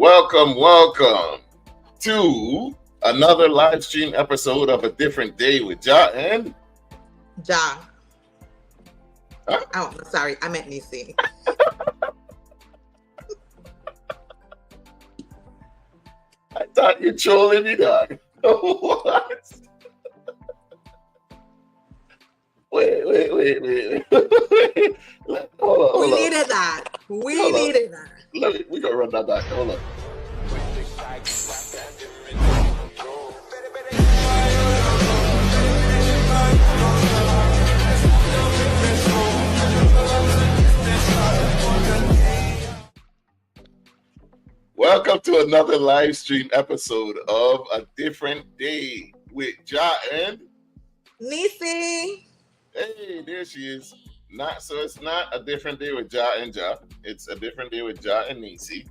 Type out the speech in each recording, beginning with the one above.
Welcome to another live stream episode of A Different Day with Jah and Jah. Huh? Oh, sorry, I meant Neci. I thought you trolling me, dog. What? Wait. Hold on. We needed that. We gonna run that back. Hold on. Welcome to another live stream episode of A Different Day with Jah and Neci. Hey, there she is. It's not a different day with Jah and Jah. It's a different day with Jah and Neci.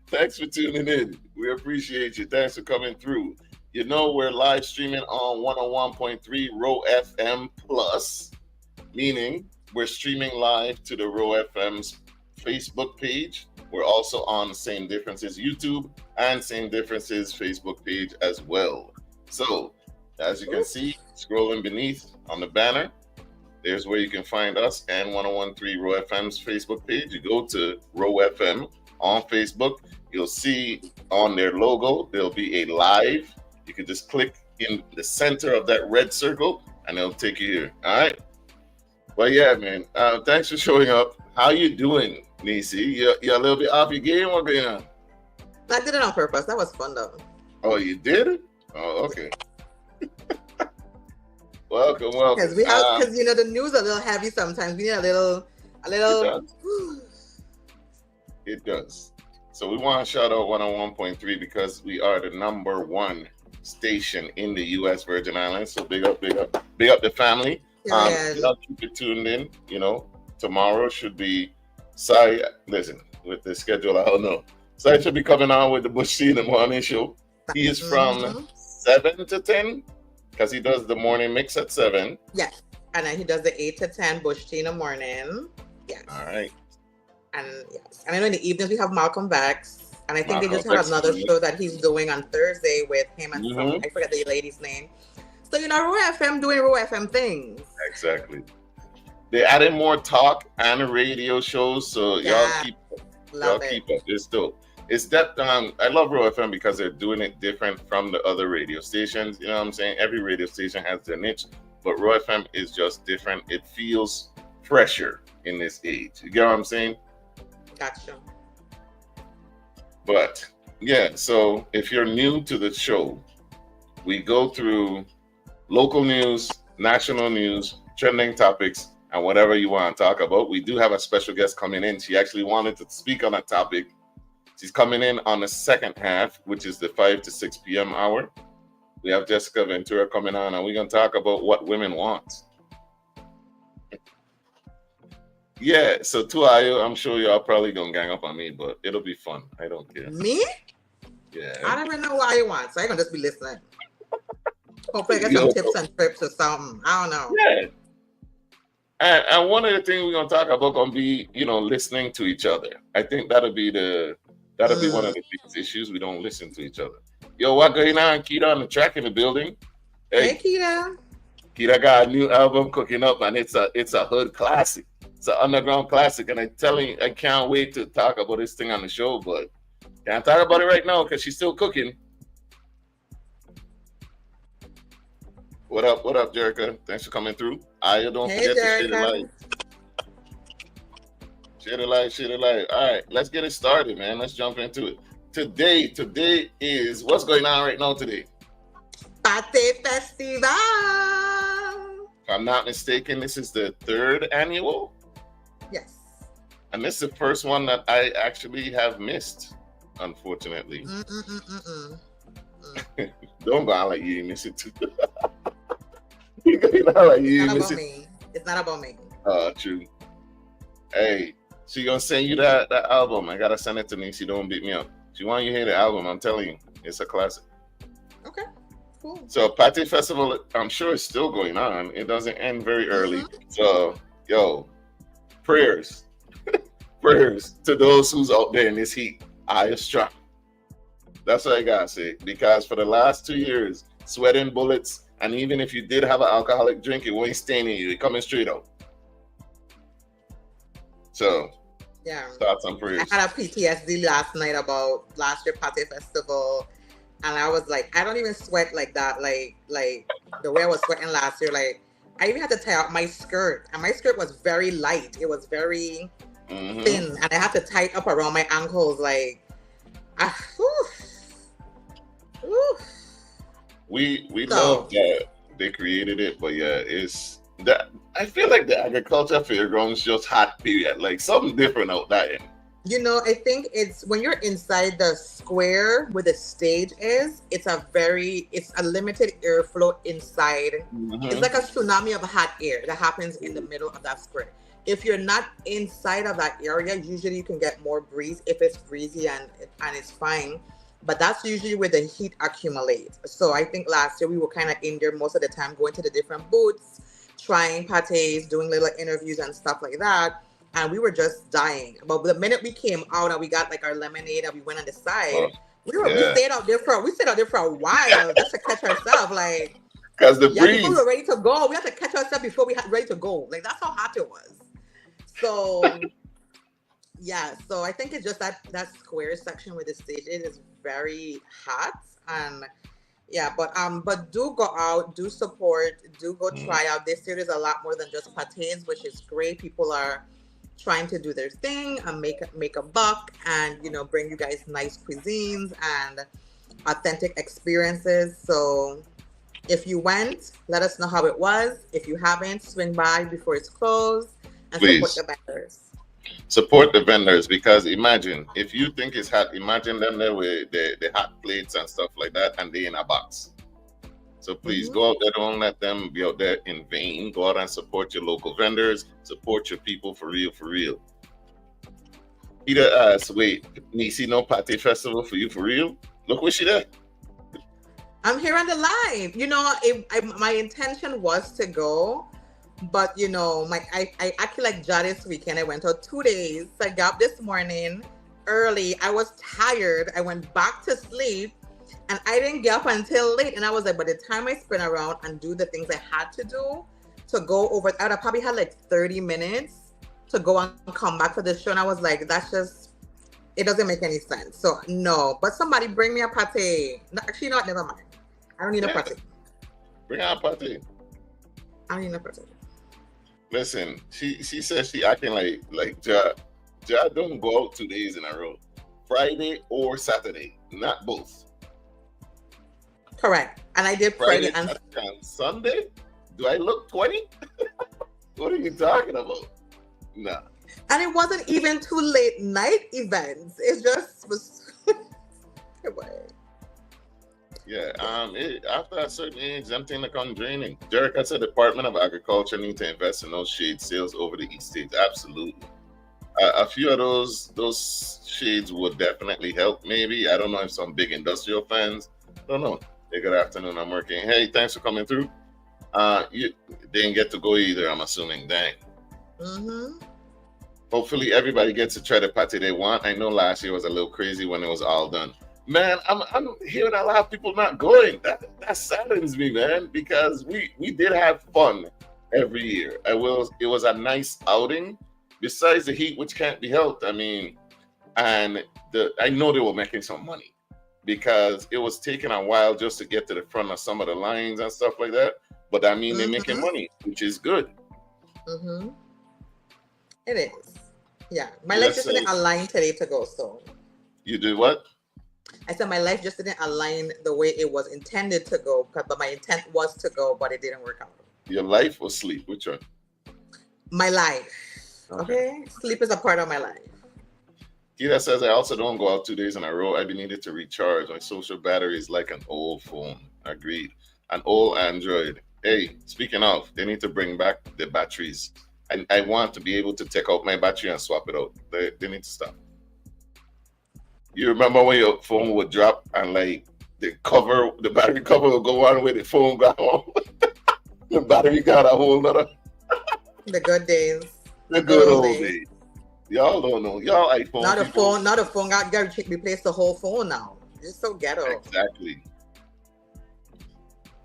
Thanks for tuning in. We appreciate you. Thanks for coming through. You know, we're live streaming on 101.3 Row FM Plus, meaning we're streaming live to the Row FM's Facebook page. We're also on Same Differences YouTube and Same Differences Facebook page as well. So, as you can see, scrolling beneath on the banner, there's where you can find us and 101.3 Row FM's Facebook page. You go to Row FM on Facebook. You'll see on their logo, there'll be a live. You can just click in the center of that red circle and it'll take you here. All right. Well, yeah, man. Thanks for showing up. How you doing, Neci? You're a little bit off your game. What's going on? I did it on purpose. That was fun, though. Oh, you did it? Oh, okay. Welcome. Because the news is a little heavy sometimes. We need a little. It does. So we want to shout out 101.3 because we are the number one station in the U.S. Virgin Islands. So big up the family. Y'all keep it tuned in. You know, tomorrow should be. Listen, with the schedule, I don't know. Sai should be coming on with the Bush in the morning show. He is from 7 to 10 because he does the morning mix at 7. Yes, and then he does the 8 to 10 Bush tea in the morning. Yes. All right. And yes, and I know in the evenings we have Malcolm Bex, and I think they just had another show that he's doing on Thursday with him and some, I forget the lady's name. So Row FM doing Row FM things. Exactly. They're adding more talk and radio shows, so y'all keep up. It's dope. It's that I love Row FM because they're doing it different from the other radio stations. You know what I'm saying? Every radio station has their niche, but Row FM is just different. It feels fresher in this age. You get what I'm saying? Gotcha. But yeah, so if you're new to the show, we go through local news, national news, trending topics, and whatever you want to talk about. We do have a special guest coming in. She actually wanted to speak on a topic. She's coming in on the second half, which is the 5 to 6 p.m. hour. We have Jessica Ventura coming on, and we're going to talk about what women want. Yeah, so to you, I'm sure y'all probably going to gang up on me, but it'll be fun. I don't care. Me? Yeah. I don't even know what you want, so I'm going to just be listening. Hopefully I get some tips and trips or something. I don't know. Yeah. And one of the things we're going to talk about going to be, listening to each other. I think that'll be one of the biggest issues. We don't listen to each other. Yo, what going on? Keita on the track in the building. Hey Keita. Keita got a new album cooking up, and it's a hood classic. It's an underground classic, and I'm telling you, I can't wait to talk about this thing on the show, but can't talk about it right now because she's still cooking. What up, Jerica? Thanks for coming through. Don't forget to share the light. Share the light. All right, let's get it started, man. Let's jump into it. Today is what's going on right now today? Pate Festival. If I'm not mistaken, this is the 3rd annual. Yes. And this is the first one that I actually have missed, unfortunately. Don't go on like you miss it too. It's not about me. True. Hey, she gonna send you that album. I gotta send it to me. She don't beat me up. She want you to hear the album. I'm telling you, it's a classic. Okay, cool. So Pate Festival, I'm sure it's still going on. It doesn't end very early. So, prayers to those who's out there in this heat. I strong. That's what I gotta say. Because for the last 2 years, sweating bullets, and even if you did have an alcoholic drink, it won't stain you. It's coming straight out. So, yeah, thoughts and prayers. I had a PTSD last night about last year Party Festival, and I was like, I don't even sweat like that. Like the way I was sweating last year. Like I even had to tie out my skirt, and my skirt was very light. It was very thin, and I had to tie it up around my ankles. Like, we love that they created it, but yeah, it's that I feel like the agriculture fairgrounds just hot period, like something different out that end. You know, I think it's when you're inside the square where the stage is, it's a limited airflow inside. It's like a tsunami of hot air that happens in the middle of that square. If you're not inside of that area, usually you can get more breeze if it's breezy and it's fine. But that's usually where the heat accumulates. So I think last year we were kind of in there most of the time, going to the different booths, trying patés, doing little interviews and stuff like that. And we were just dying. But the minute we came out and we got like our lemonade and we went on the side, we stayed out there for a while just to catch ourselves. Like, because the breeze. People were ready to go. We had to catch ourselves before we had ready to go. Like that's how hot it was. So yeah, so I think it's just that square section where the stage is very hot. And yeah, but do go out, do support, do go try out. This year is a lot more than just patés, which is great. People are trying to do their thing and make a buck, and bring you guys nice cuisines and authentic experiences. So if you went, let us know how it was. If you haven't, swing by before it's closed and Please support the vendors. Support the vendors, because imagine if you think it's hot, imagine them there with the hot plates and stuff like that, and they in a box. So please go out there. Don't let them be out there in vain. Go out and support your local vendors. Support your people for real, for real. Peter asks, wait, Neci, no Party Festival for you for real? Look where she there. I'm here on the live. My intention was to go, but I actually like Jah this weekend. I went out 2 days. So I got up this morning early. I was tired. I went back to sleep. And I didn't get up until late. And I was like, by the time I spin around and do the things I had to do to go over, I would probably had like 30 minutes to go and come back for the show. And I was like, it doesn't make any sense. So no, but somebody bring me a pate. No, actually, no, never mind. I don't need a pate. Bring out a pate. I don't need a pate. Listen, she says she acting like Jah don't go out 2 days in a row. Friday or Saturday, not both. Correct. And I did Friday and Sunday. Do I look 20? What are you talking about? Nah. And it wasn't even two late night events. It just was. Yeah. After a certain age, them things become draining. Jerica said Department of Agriculture need to invest in those shade sales over the East States. Absolutely. A few of those shades would definitely help. Maybe. I don't know if some big industrial fans. Don't know. Hey, good afternoon. I'm working. Hey, thanks for coming through. You didn't get to go either, I'm assuming. Dang. Hopefully everybody gets to try the party they want. I know last year was a little crazy when it was all done. Man, I'm hearing a lot of people not going. That saddens me, man, because we did have fun every year. It was a nice outing, besides the heat, which can't be helped. I mean, and I know they were making some money, because it was taking a while just to get to the front of some of the lines and stuff like that. But I mean, they're making money, which is good. It is. Yeah. My life just didn't align today to go, so. You did what? I said my life just didn't align the way it was intended to go, but my intent was to go, but it didn't work out. Your life or sleep? Which one? My life. Okay? Sleep is a part of my life. Kira says, I also don't go out 2 days in a row. I've been needed to recharge. My social battery is like an old phone. Agreed. An old Android. Hey, speaking of, they need to bring back the batteries. I want to be able to take out my battery and swap it out. They need to stop. You remember when your phone would drop and like the battery cover would go on where the phone got on? The battery got a whole nother. The good days. The good old days. Y'all don't know. Y'all iPhone Not a people. phone. Not a phone. Got to replace the whole phone now. It's so ghetto. Exactly.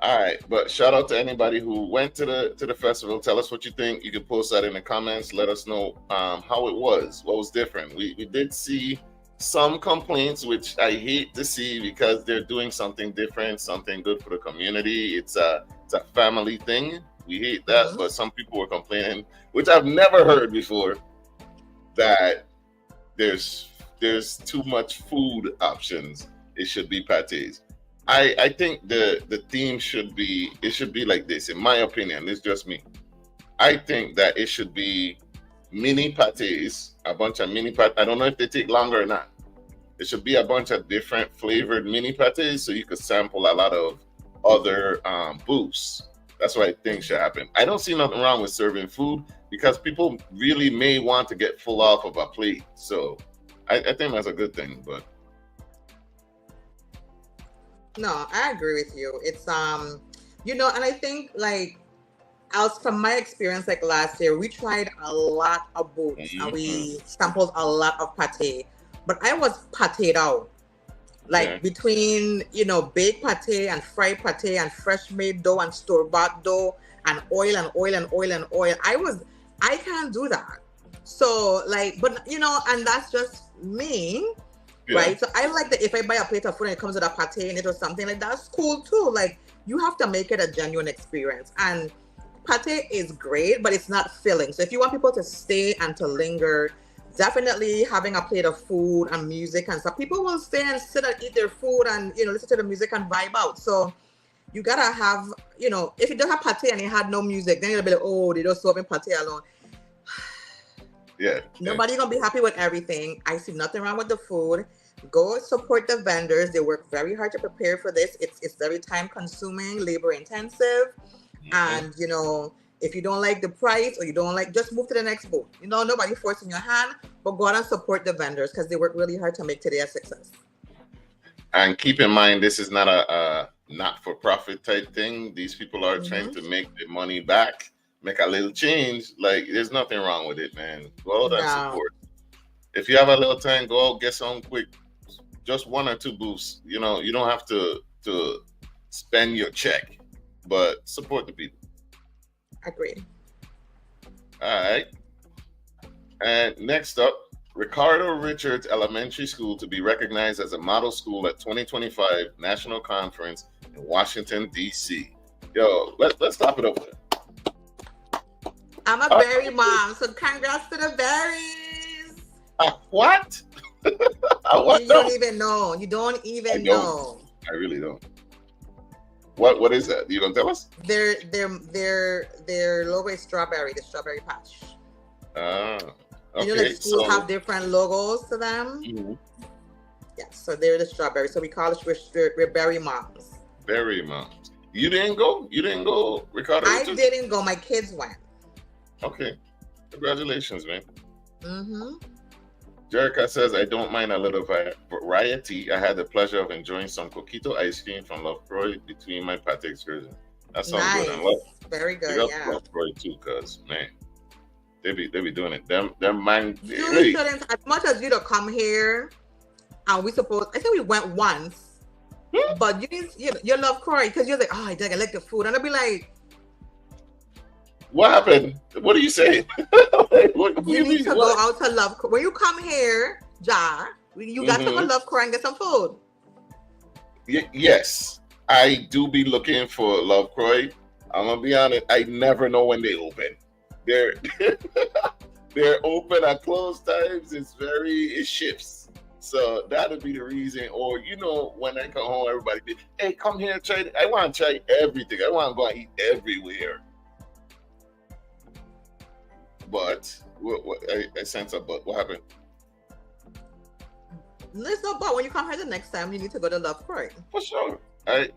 All right, but shout out to anybody who went to the festival. Tell us what you think. You can post that in the comments. Let us know how it was. What was different. We did see some complaints, which I hate to see because they're doing something different, something good for the community. It's a family thing. We hate that, but some people were complaining, which I've never heard before, that there's too much food options. It should be pâtés. I think the theme should be like this, in my opinion. It's just me. I think that it should be mini pâtés, a bunch of mini pâtés. I don't know if they take longer or not. It should be a bunch of different flavored mini pâtés so you could sample a lot of other booths. That's what I think should happen. I don't see nothing wrong with serving food because people really may want to get full off of a plate. So I think that's a good thing, but no, I agree with you. It's you know, and I think like as from my experience, like last year, we tried a lot of booths and we sampled a lot of pate, but I was pateed out. Like between, you know, baked pate and fried pate and fresh made dough and store-bought dough and oil and oil and oil and oil. I can't do that. So like, but you know, and that's just me. Right. So I like that if I buy a plate of food and it comes with a pate in it or something, like that's cool too. Like you have to make it a genuine experience. And pate is great, but it's not filling. So if you want people to stay and to linger, definitely having a plate of food and music and stuff. People will stay and sit and eat their food and, you know, listen to the music and vibe out. So you gotta have, you know, if you don't have pate and you had no music, then you'll be like, oh, they just serving pate alone. Nobody's gonna be happy with everything. I see nothing wrong with the food. Go support the vendors. They work very hard to prepare for this. It's very time consuming, labor intensive. And you know, if you don't like the price or you don't like, just move to the next booth. You know, nobody forcing your hand, but go out and support the vendors because they work really hard to make today a success. And keep in mind, this is not a not-for-profit type thing. These people are trying to make the money back, make a little change. Like, there's nothing wrong with it, man. Go out and support. If you have a little time, go out, get some quick, just one or two booths. You know, you don't have to spend your check, but support the people. Agreed. All right. And next up, Ricardo Richards Elementary School to be recognized as a model school at 2025 National Conference in Washington, D.C. Yo, let's stop it over there. I'm a berry mom, so congrats to the berries. What? You don't even know. You don't even know. I really don't. What is that? You gonna tell us? Their logo is strawberry, the strawberry patch. Okay. You know, like schools have different logos to them. Yeah, so they're the strawberry. So we call it we're berry moms. Berry moms. You didn't go? You didn't go, Ricardo? I didn't go. My kids went. Okay. Congratulations, man. Jerica says, I don't mind a little variety. I had the pleasure of enjoying some coquito ice cream from Love Croy between my pate excursion. That sounds nice. good. And very good, yeah. Love Croy too, because, man, they be doing it. Them man. You shouldn't, as much as you to come here, and I think we went once, but you love Croy because you're like, oh, I like the food. And I'll be like, what happened? What are you saying? You need to go out to Love Croy. When you come here, Jah, you got to go Love Croy and get some food. Yes, I do be looking for Love Croy. I'm gonna be honest, I never know when they open. They're open at close times. It shifts. So that'll be the reason. Or when I come home, everybody be, hey, come here, try it. I want to try everything. I want to go and eat everywhere. But I sense a but. What happened? There's no but. When you come here the next time, you need to go to Love Croy. For sure.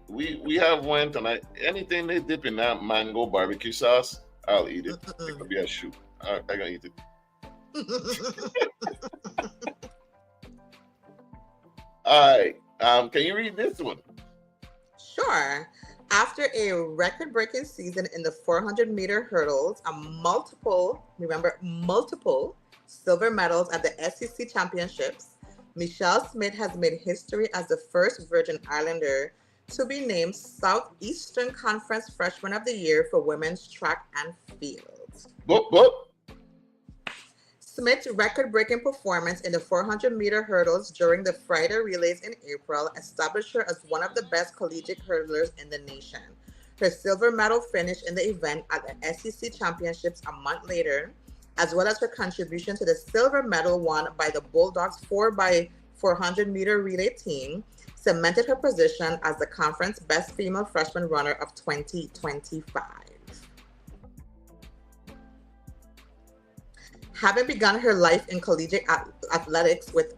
We have went and anything they dip in that mango barbecue sauce, I'll eat it. It could be a shoe. I gonna eat it. All right. Can you read this one? Sure. After a record-breaking season in the 400-meter hurdles, multiple silver medals at the SEC Championships, Michelle Smith has made history as the first Virgin Islander to be named Southeastern Conference Freshman of the Year for women's track and field. Boop, boop. Smith's record-breaking performance in the 400-meter hurdles during the Friday relays in April established her as one of the best collegiate hurdlers in the nation. Her silver medal finish in the event at the SEC Championships a month later, as well as her contribution to the silver medal won by the Bulldogs 4x400-meter relay team, cemented her position as the conference best female freshman runner of 2025. Having begun her life in collegiate athletics with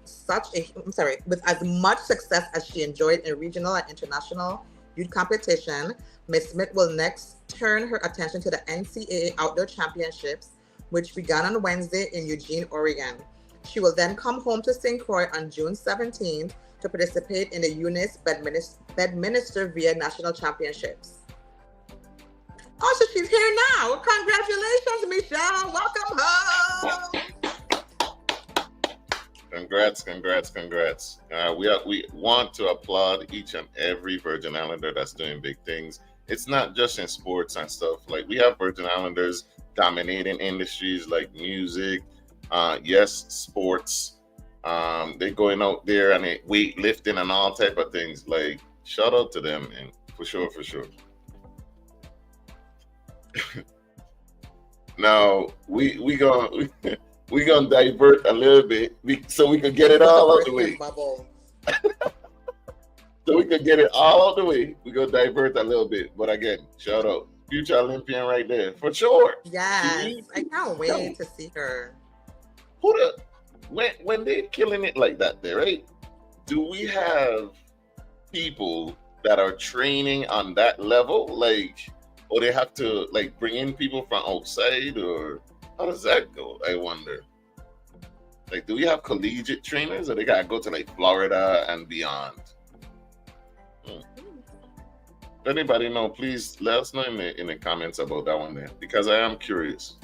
as much success as she enjoyed in regional and international youth competition, Ms. Smith will next turn her attention to the NCAA Outdoor Championships, which began on Wednesday in Eugene, Oregon. She will then come home to St. Croix on June 17th to participate in the Eunice Bedminster VIA National Championships. Oh, so she's here now. Congratulations, Michelle. Welcome home. Congrats. We want to applaud each and every Virgin Islander that's doing big things. It's not just in sports and stuff. Like, we have Virgin Islanders dominating industries like music, sports. They're going out there and they weightlifting and all type of things. Like, shout out to them, and for sure. Now we gonna divert a little bit so we can get it all out the way. So we can get it all out the way. We gonna divert a little bit, but again, shout out, future Olympian right there for sure. Yes, I can't wait to see her. When they're killing it like that, there, right? Do we have people that are training on that level, like? Or they have to like bring in people from outside, or how does that go? I wonder. Like, do we have collegiate trainers, or they gotta go to like Florida and beyond? If anybody know, please let us know in the comments about that one there, because I am curious.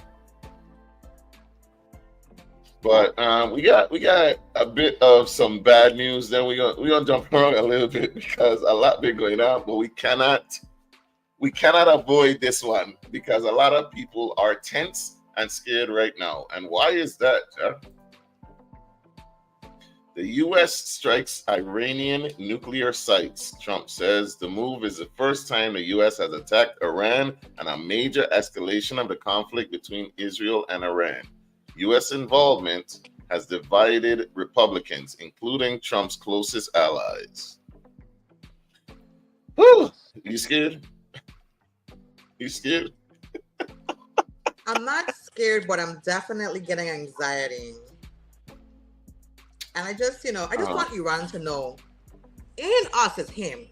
But we got a bit of some bad news. Then we're gonna jump around a little bit because a lot been going on, but we cannot avoid this one because a lot of people are tense and scared right now. And why is that, Jah? The U.S. strikes Iranian nuclear sites. Trump says the move is the first time the U.S. has attacked Iran and a major escalation of the conflict between Israel and Iran. U.S. involvement has divided Republicans, including Trump's closest allies. Whew, you scared? You scared? I'm not scared, but I'm definitely getting anxiety. And I just want Iran to know, ain't us, it's him.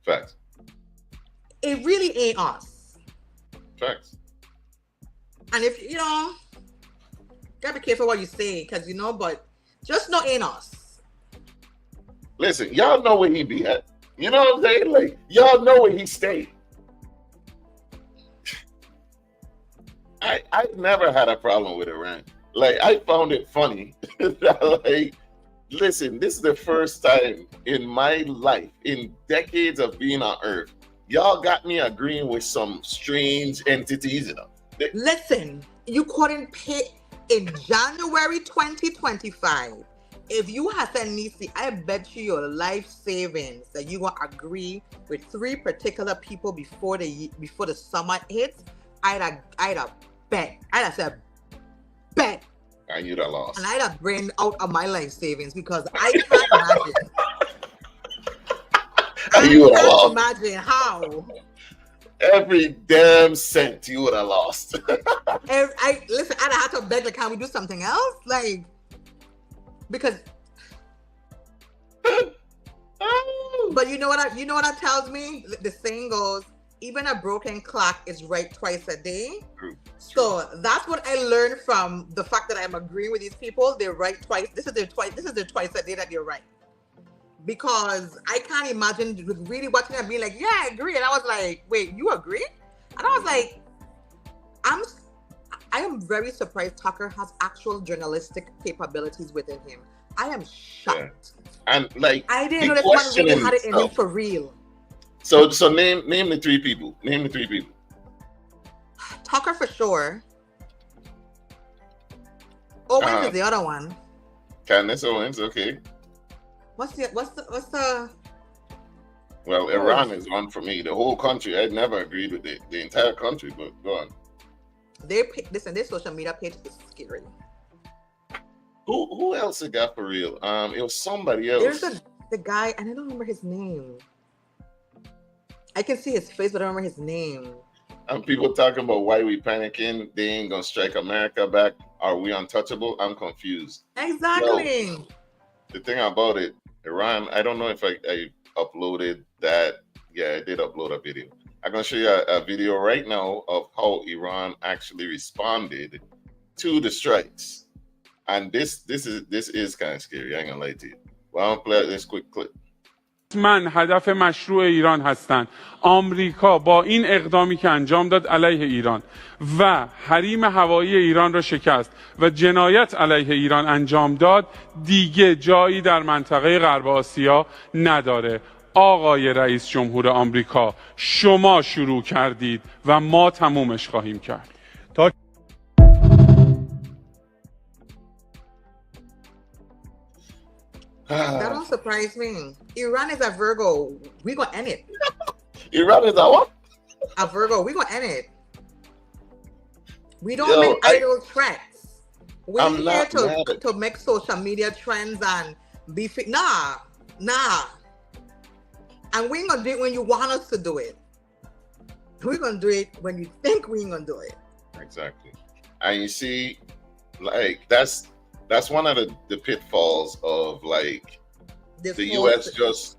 Facts. It really ain't us. Facts. And if, gotta be careful what you say, because, but just know ain't us. Listen, y'all know where he be at. You know what I'm saying? Like, y'all know where he stayed. I've never had a problem with Iran. Like, I found it funny that, like, listen, this is the first time in my life, in decades of being on Earth, y'all got me agreeing with some strange entities. Listen, you couldn't pay in January 2025. If you had said, Neci, I bet you your life savings that you gonna agree with 3 particular people before the summer hits, I'd have bet. I'd have said bet. And you'd have lost. And I'd have drained out of my life savings because I can't imagine. You would have lost. Imagine how. Every damn cent you would have lost. I'd have had to beg, like, can we do something else? Like, because. But you know what that tells me? The saying goes, even a broken clock is right twice a day. True. So that's what I learned from the fact that I'm agreeing with these people. They're right twice. This is their twice a day that they're right. Because I can't imagine really watching them being like, yeah, I agree. And I was like, wait, you agree? And I was like, I am very surprised Tucker has actual journalistic capabilities within him. I am shocked. Yeah. And like, I didn't know this man really had it in him for real. So name the three people. Name the three people. Tucker for sure. Owens is the other one. Candace Owens, okay. What's the Well, Iran is one for me. The whole country, I'd never agreed with it. The entire country, but go on. Their social media page is scary. Who else it got for real? It was somebody else. There's the guy, and I don't remember his name. I can see his face, but I don't remember his name. And people talking about why we panicking. They ain't gonna strike America back. Are we untouchable? I'm confused. Exactly. Well, the thing about it, Iran, I don't know if I uploaded that. Yeah, I did upload a video. I'm gonna show you a video right now of how Iran actually responded to the strikes. And this is kind of scary. I ain't gonna lie to you. Well, I'll play this quick clip. من هدف مشروع ایران هستند. آمریکا با این اقدامی که انجام داد علیه ایران و حریم هوایی ایران را شکست و جنایت علیه ایران انجام داد دیگه جایی در منطقه غرب آسیا نداره. آقای رئیس جمهور آمریکا شما شروع کردید و ما تمومش خواهیم کرد. That don't surprise me. Iran is a Virgo. We gonna end it. Iran is a what? A Virgo. We gonna end it. We don't make idle threats. We're here to make social media trends and be fit. Nah. And we ain't gonna do it when you want us to do it. We're gonna do it when you think we ain't gonna do it. Exactly. And you see, like that's one of the pitfalls of like the US just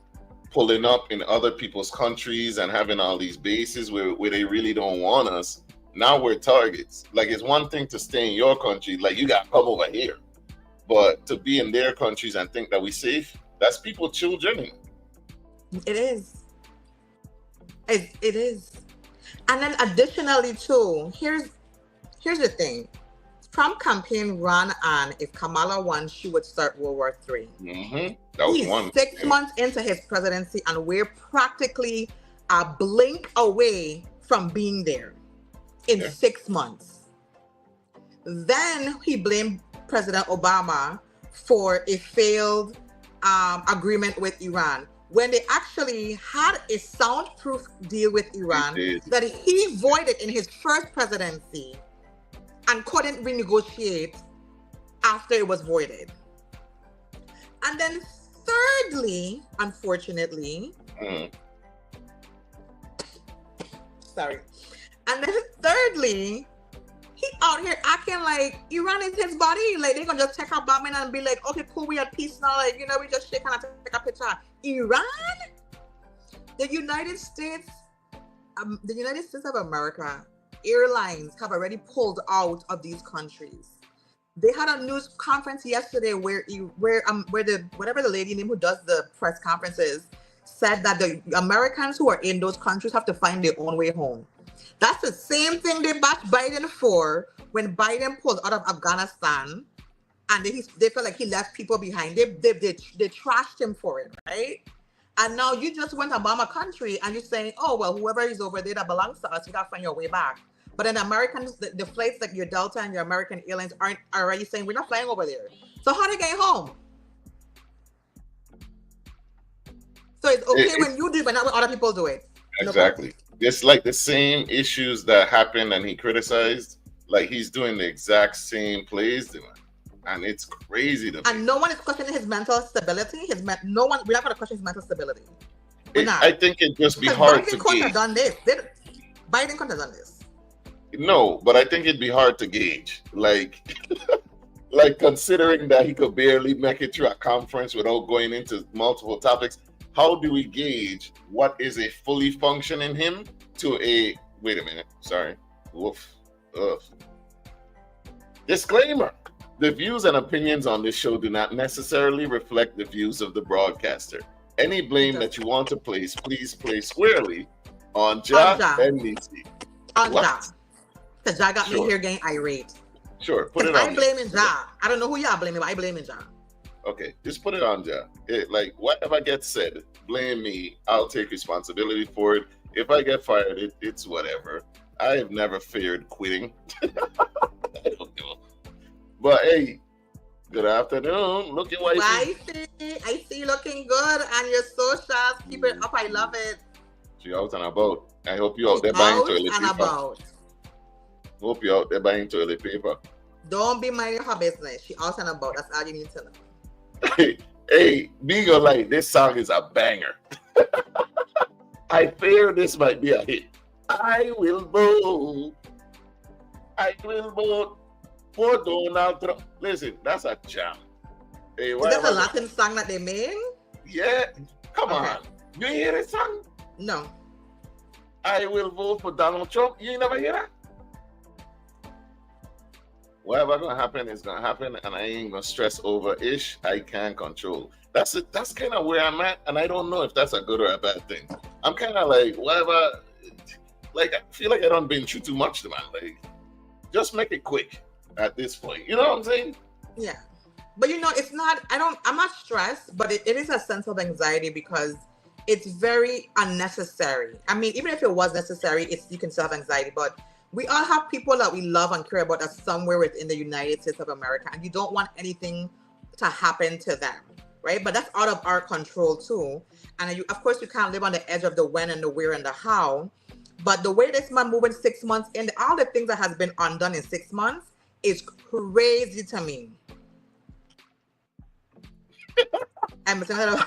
pulling up in other people's countries and having all these bases where they really don't want us. Now we're targets. Like, it's one thing to stay in your country, like you got to come over here, but to be in their countries and think that we're safe, that's people's children. It is. It is. And then additionally too, here's the thing. Trump campaign ran on if Kamala won, she would start World War III. Mm-hmm. That was one. 6 months into his presidency, and we're practically a blink away from being there in 6 months. Then he blamed President Obama for a failed agreement with Iran, when they actually had a soundproof deal with Iran that he voided in his first presidency and couldn't renegotiate after it was voided. And then thirdly, unfortunately, he out here acting like Iran is his body. Like, they're gonna just take our bomb in and be like, okay, cool, we at peace now. Like, we just shake hands and take a picture. Iran? The United States of America airlines have already pulled out of these countries. They had a news conference yesterday where whatever the lady name who does the press conferences said that the Americans who are in those countries have to find their own way home. That's the same thing they bashed Biden for when Biden pulled out of Afghanistan, and they felt like he left people behind. They trashed him for it, right? And now you just went to bomb a country and you're saying, oh, well, whoever is over there that belongs to us, you got to find your way back. But then Americans, the flights like your Delta and your American Airlines are already saying, we're not flying over there. So how they get home? So it's okay when you do it, but not when other people do it. Exactly. It's like the same issues that happened and he criticized, like he's doing the exact same plays to him. And it's crazy to me. And no one is questioning his mental stability. We're not going to question his mental stability. I think it'd just be hard to gauge. Biden couldn't have done this. No, but I think it'd be hard to gauge. Like considering that he could barely make it through a conference without going into multiple topics, how do we gauge what is a fully functioning him to a, wait a minute, sorry. Woof. Ugh. Disclaimer. The views and opinions on this show do not necessarily reflect the views of the broadcaster. Any blame that you want to place, please place squarely on Jah Neci. On Jah. Because Jah got me here getting irate. Sure, put it on. I blaming Jah. I don't know who y'all blaming, but I blaming Jah. Okay, just put it on Jah. Like, whatever gets said, blame me. I'll take responsibility for it. If I get fired, it's whatever. I have never feared quitting. I don't know. But hey, good afternoon. Looking wifey. I see you looking good on your socials. Keep it up. I love it. She out and about. I hope you out there buying toilet paper. Hope you out there buying toilet paper. Don't be minding her business. She out and about. That's all you need to know. Hey, Beagle, like, this song is a banger. I fear this might be a hit. I will vote for Donald Trump. Listen, that's a jam. Hey, is that a Latin song that they made? Yeah. Come on. You hear this song? No. I will vote for Donald Trump. You ain't never hear that? Whatever gonna happen is gonna happen, and I ain't gonna stress over ish. I can't control. That's kind of where I'm at, and I don't know if that's a good or a bad thing. I'm kind of like, whatever. Like, I feel like I don't been through too much, man. Like, just make it quick at this point. You know what I'm saying? Yeah. But it's not. I'm not stressed, but it is a sense of anxiety because it's very unnecessary. I mean, even if it was necessary, you can still have anxiety, but we all have people that we love and care about that's somewhere within the United States of America, and you don't want anything to happen to them, right? But that's out of our control too. And of course, you can't live on the edge of the when and the where and the how. But the way this man moving 6 months in, all the things that has been undone in 6 months is crazy to me. I'm saying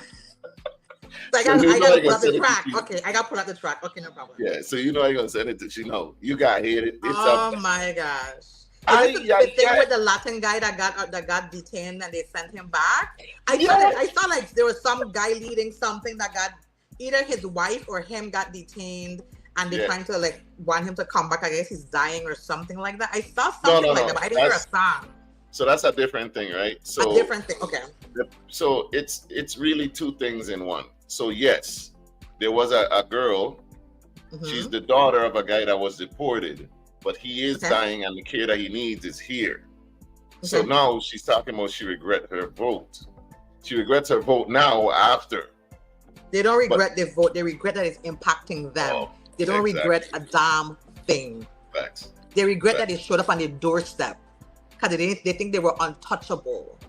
I got to pull up the track. Okay, I got to pull up the track. Okay, no problem. Yeah, so I'm going to send it to she know. You got hit. It's my gosh. The thing with the Latin guy that got detained and they sent him back. I saw like there was some guy leading something that got either his wife or him got detained and they're trying to like want him to come back. I guess he's dying or something like that. I saw something like that, but I didn't hear a song. So that's a different thing, right? So a different thing. Okay. So it's really two things in one. So yes, there was a girl. Mm-hmm. She's the daughter of a guy that was deported, but he is dying and the care that he needs is here. Okay. So now she's talking about she regrets her vote. She regrets her vote now after. They don't regret their vote. They regret that it's impacting them. They don't regret a damn thing. Facts. They regret that they showed up on their doorstep because they think they were untouchable.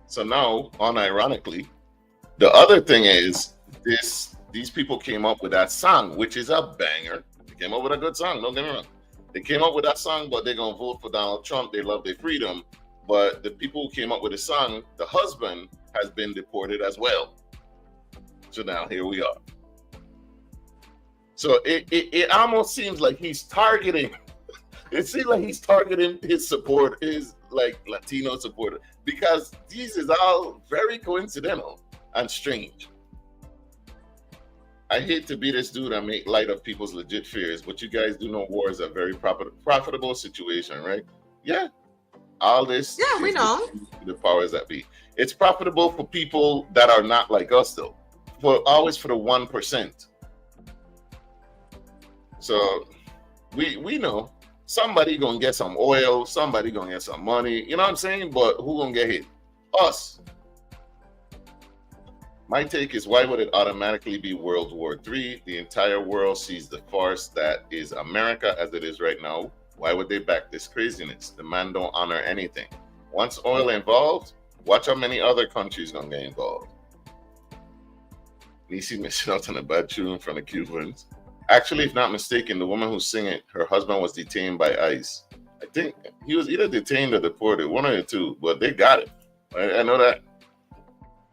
So now, unironically, the other thing is these people came up with that song, which is a banger. They came up with a good song, don't get me wrong. They came up with that song, but they're going to vote for Donald Trump. They love their freedom. But the people who came up with the song, the husband has been deported as well. So now here we are. So it almost seems like he's targeting. It seems like he's targeting his support, his like Latino supporter, because these is all very coincidental and strange. I hate to be this dude and make light of people's legit fears, but you guys do know war is a very profitable situation, right? Yeah. All this. Yeah, we know. The powers that be. It's profitable for people that are not like us, though. Always for the 1%. So we know somebody gonna get some oil, somebody gonna get some money. You know what I'm saying? But who gonna get hit? Us. My take is, why would it automatically be World War III? The entire world sees the farce that is America as it is right now. Why would they back this craziness? The man don't honor anything. Once oil involved, watch how many other countries gonna get involved. Neci missing out on a bad tune in front of Cubans. Actually, if not mistaken, the woman who's singing, her husband was detained by ICE. I think he was either detained or deported, one of the two, but they got it. I know that.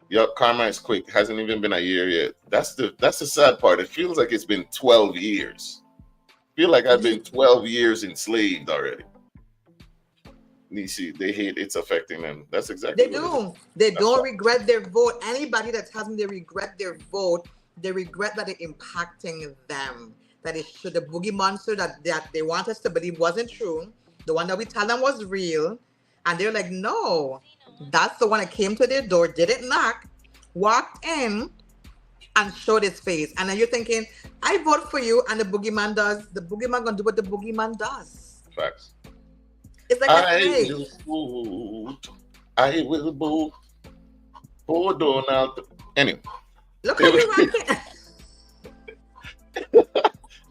Yup, karma is quick. Hasn't even been a year yet. That's the sad part. It feels like it's been 12 years. I feel like I've been 12 years enslaved already. Neci, they hate it's affecting them. That's exactly they do. They don't regret their vote. Anybody that tells me they regret their vote, they regret that it's impacting them. That it should, the boogie monster that they want us to believe wasn't true. The one that we tell them was real. And they're like, no, that's the one that came to their door, didn't knock, walked in and showed his face. And then you're thinking, I vote for you, and the boogeyman gonna do what the boogeyman does. Facts. It's like I will vote for Donald. Anyway. Look how you rocking.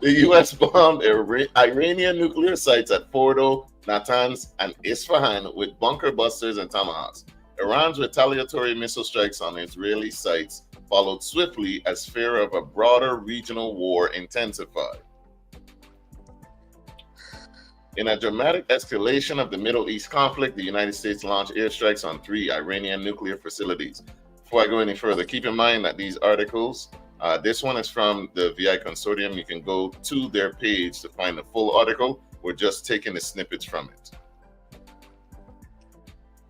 The U.S. bombed Iranian nuclear sites at Fordo, Natanz, and Isfahan with bunker busters and tomahawks. Iran's retaliatory missile strikes on Israeli sites followed swiftly as fear of a broader regional war intensified. In a dramatic escalation of the Middle East conflict, the United States launched airstrikes on 3 Iranian nuclear facilities. Before I go any further, keep in mind that these articles, this one is from the VI Consortium. You can go to their page to find the full article. We're just taking the snippets from it.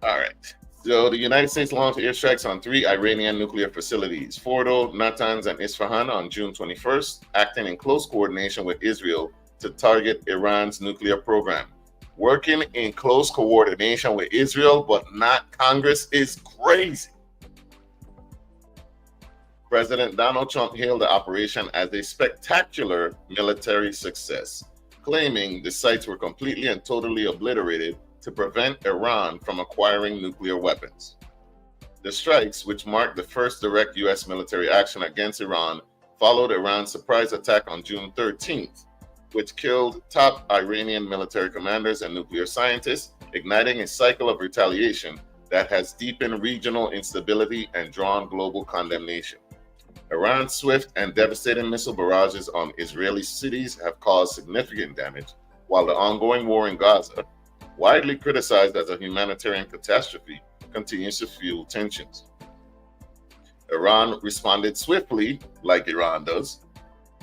All right. So the United States launched airstrikes on 3 Iranian nuclear facilities, Fordo, Natanz, and Isfahan on June 21st, acting in close coordination with Israel to target Iran's nuclear program. Working in close coordination with Israel, but not Congress, is crazy. President Donald Trump hailed the operation as a spectacular military success, claiming the sites were completely and totally obliterated to prevent Iran from acquiring nuclear weapons. The strikes, which marked the first direct U.S. military action against Iran, followed Iran's surprise attack on June 13th, which killed top Iranian military commanders and nuclear scientists, igniting a cycle of retaliation that has deepened regional instability and drawn global condemnation. Iran's swift and devastating missile barrages on Israeli cities have caused significant damage, while the ongoing war in Gaza, widely criticized as a humanitarian catastrophe, continues to fuel tensions. Iran responded swiftly, like Iran does,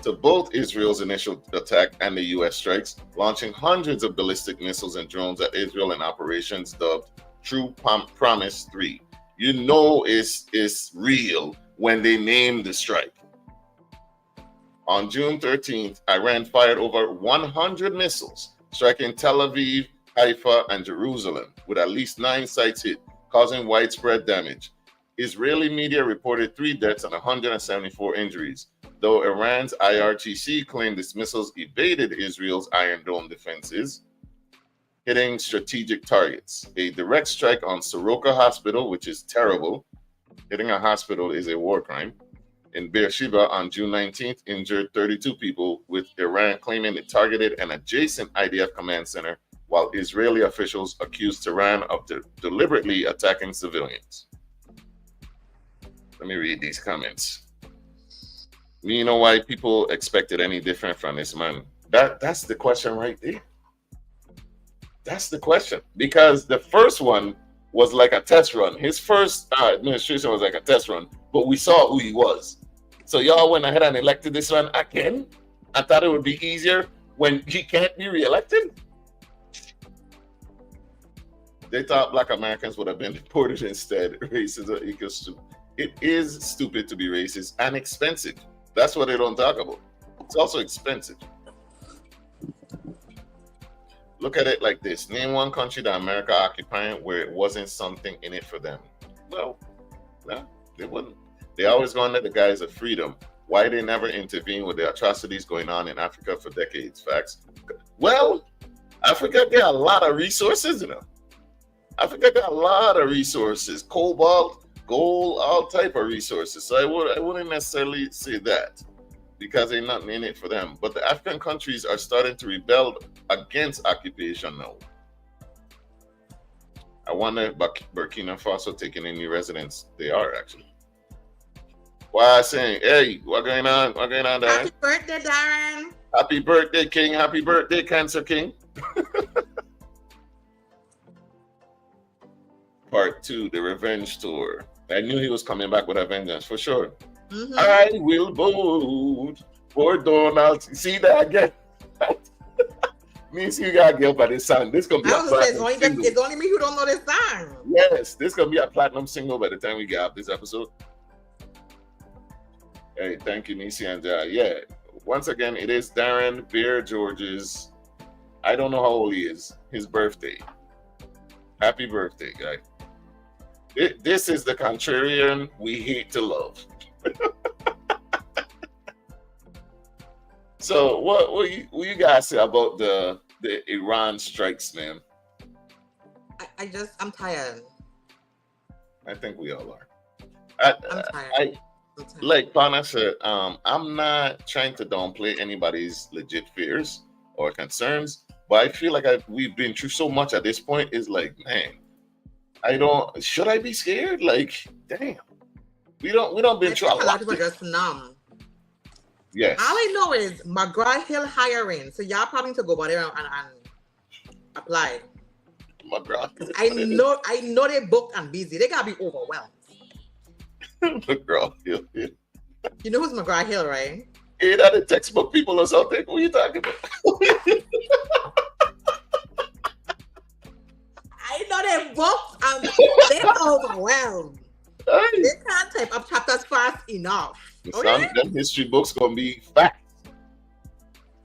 to both Israel's initial attack and the U.S. strikes, launching hundreds of ballistic missiles and drones at Israel in operations dubbed True Promise 3. You know it's real when they name the strike. On June 13th, Iran fired over 100 missiles, striking Tel Aviv, Haifa, and Jerusalem, with at least 9 sites hit, causing widespread damage. Israeli media reported 3 deaths and 174 injuries, though Iran's IRGC claimed its missiles evaded Israel's Iron Dome defenses, hitting strategic targets. A direct strike on Soroka Hospital, which is terrible. Hitting a hospital is a war crime. In Beersheba on June 19th, injured 32 people, with Iran claiming it targeted an adjacent IDF command center, while Israeli officials accused Tehran of deliberately attacking civilians. Let me read these comments. You know why people expected any different from this man? That's the question right there. That's the question. Because the first one was like a test run. His first administration was like a test run, but we saw who he was. So y'all went ahead and elected this one again. I thought it would be easier when he can't be reelected. They thought Black Americans would have been deported instead. Racism equals to. It is stupid to be racist and expensive. That's what they don't talk about. It's also expensive. Look at it like this. Name one country that America occupied where it wasn't something in it for them. Well, no, they wouldn't. They always go under the guise of freedom. Why they never intervene with the atrocities going on in Africa for decades? Facts. Well, Africa got a lot of resources, you know. Africa got a lot of resources. Cobalt, gold, all type of resources. So I wouldn't necessarily say that, because ain't nothing in it for them. But the African countries are starting to rebel against occupation now. I wonder if Burkina Faso taking in new residents. They are actually. Why saying, hey, what going on? What going on, Darren? Happy birthday, Darren. Happy birthday, King. Happy birthday, Cancer King. Part 2, the revenge tour. I knew he was coming back with a vengeance for sure. Mm-hmm. I will vote for Donald. See that again? Means you gotta get up by this song. This gonna be a platinum single. It's only me who don't know this song. Yes, this gonna be a platinum single by the time we get up this episode. Hey, thank you, Neci and Jah. Yeah, once again, it is Darren Bear George's. I don't know how old he is. His birthday. Happy birthday, guy. This is the contrarian we hate to love. So what you guys say about the the Iran strikes, man. I'm tired. I think we all are. I'm tired. Like Pana said, I'm not trying to downplay anybody's legit fears or concerns, but I feel like we've been through so much at this point. Is like, man, should I be scared? Like, damn, we don't been through a lot. People just numb. Yes. All I know is McGraw-Hill hiring, so y'all probably need to go about there and apply. McGraw. I know they booked and busy. They gotta be overwhelmed. McGraw-Hill. Yeah. You know who's McGraw-Hill, right? Ain't that the textbook people or something? What are you talking about? I know they booked and they're overwhelmed. Hey. They can't type up chapters fast enough. Okay? Them history books gonna be fast.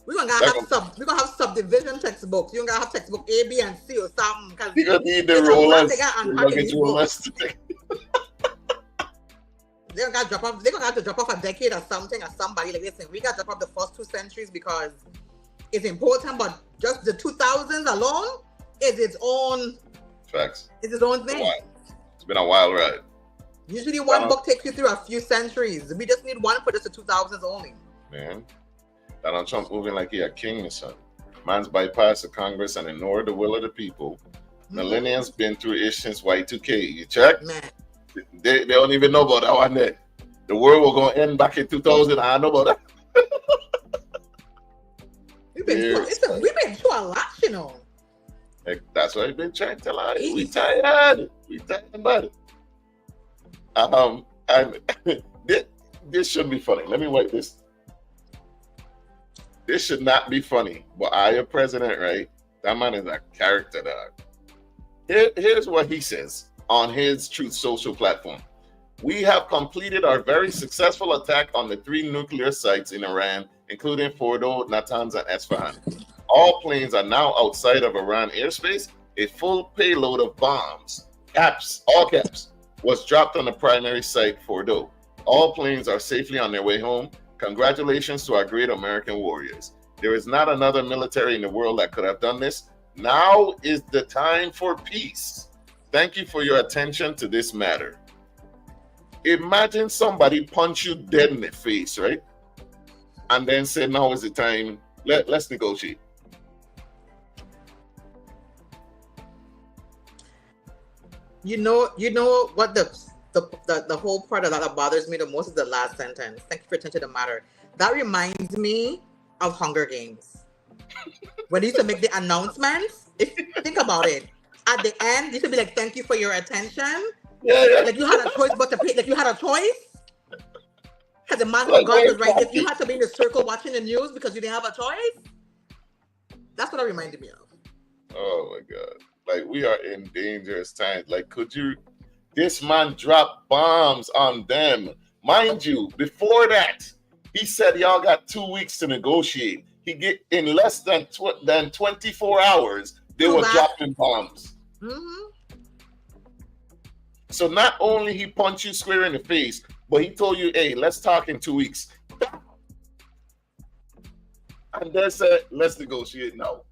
We're gonna have subdivision textbooks. You're gonna have textbook A, B, and C or something. You're gonna need the rollers. They're gonna have to drop off a decade or something or somebody. Like, listen, we gotta drop off the first 2 centuries because it's important, but just the 2000s alone is its own facts. It's its own thing. It's been a wild ride. Usually one book takes you through a few centuries. We just need one for just the 2000s only. Man, Donald Trump moving like he a king or something. Man's bypassed the Congress and ignored the will of the people. Millennials been through it since Y2K. You check? Man. They don't even know about that one there. The world will go end back in 2000. I know about that. We've been through a lot, you know. That's what I've been trying to tell you. We tired. We tired about it. And this should be funny. Let me wipe this. This should not be funny. But our president, right? That man is a character, dog. Here's what he says on his Truth Social platform. We have completed our very successful attack on the 3 nuclear sites in Iran, including Fordo, Natanz, and Esfahan. All planes are now outside of Iran airspace. A full payload of bombs, all caps, was dropped on the primary site, Fordo. All planes are safely on their way home. Congratulations to our great American warriors. There is not another military in the world that could have done this. Now is the time for peace. Thank you for your attention to this matter. Imagine somebody punch you dead in the face, right? And then say, now is the time. Let's negotiate. You know what the whole part of that bothers me the most is the last sentence. Thank you for attention to the matter. That reminds me of Hunger Games. When they used to make the announcements, think about it. At the end, they used to be like, thank you for your attention. Yeah. Like you had a choice but to pay, like you had a choice. Because the man of God was right. If you had to be in the circle watching the news because you didn't have a choice. That's what it reminded me of. Oh my God. Like, we are in dangerous times. Like, this man dropped bombs on them. Mind you, before that, he said y'all got 2 weeks to negotiate. He get in less than 24 hours, they were dropping bombs. Mm-hmm. So not only he punched you square in the face, but he told you, hey, let's talk in 2 weeks. And then said, let's negotiate now.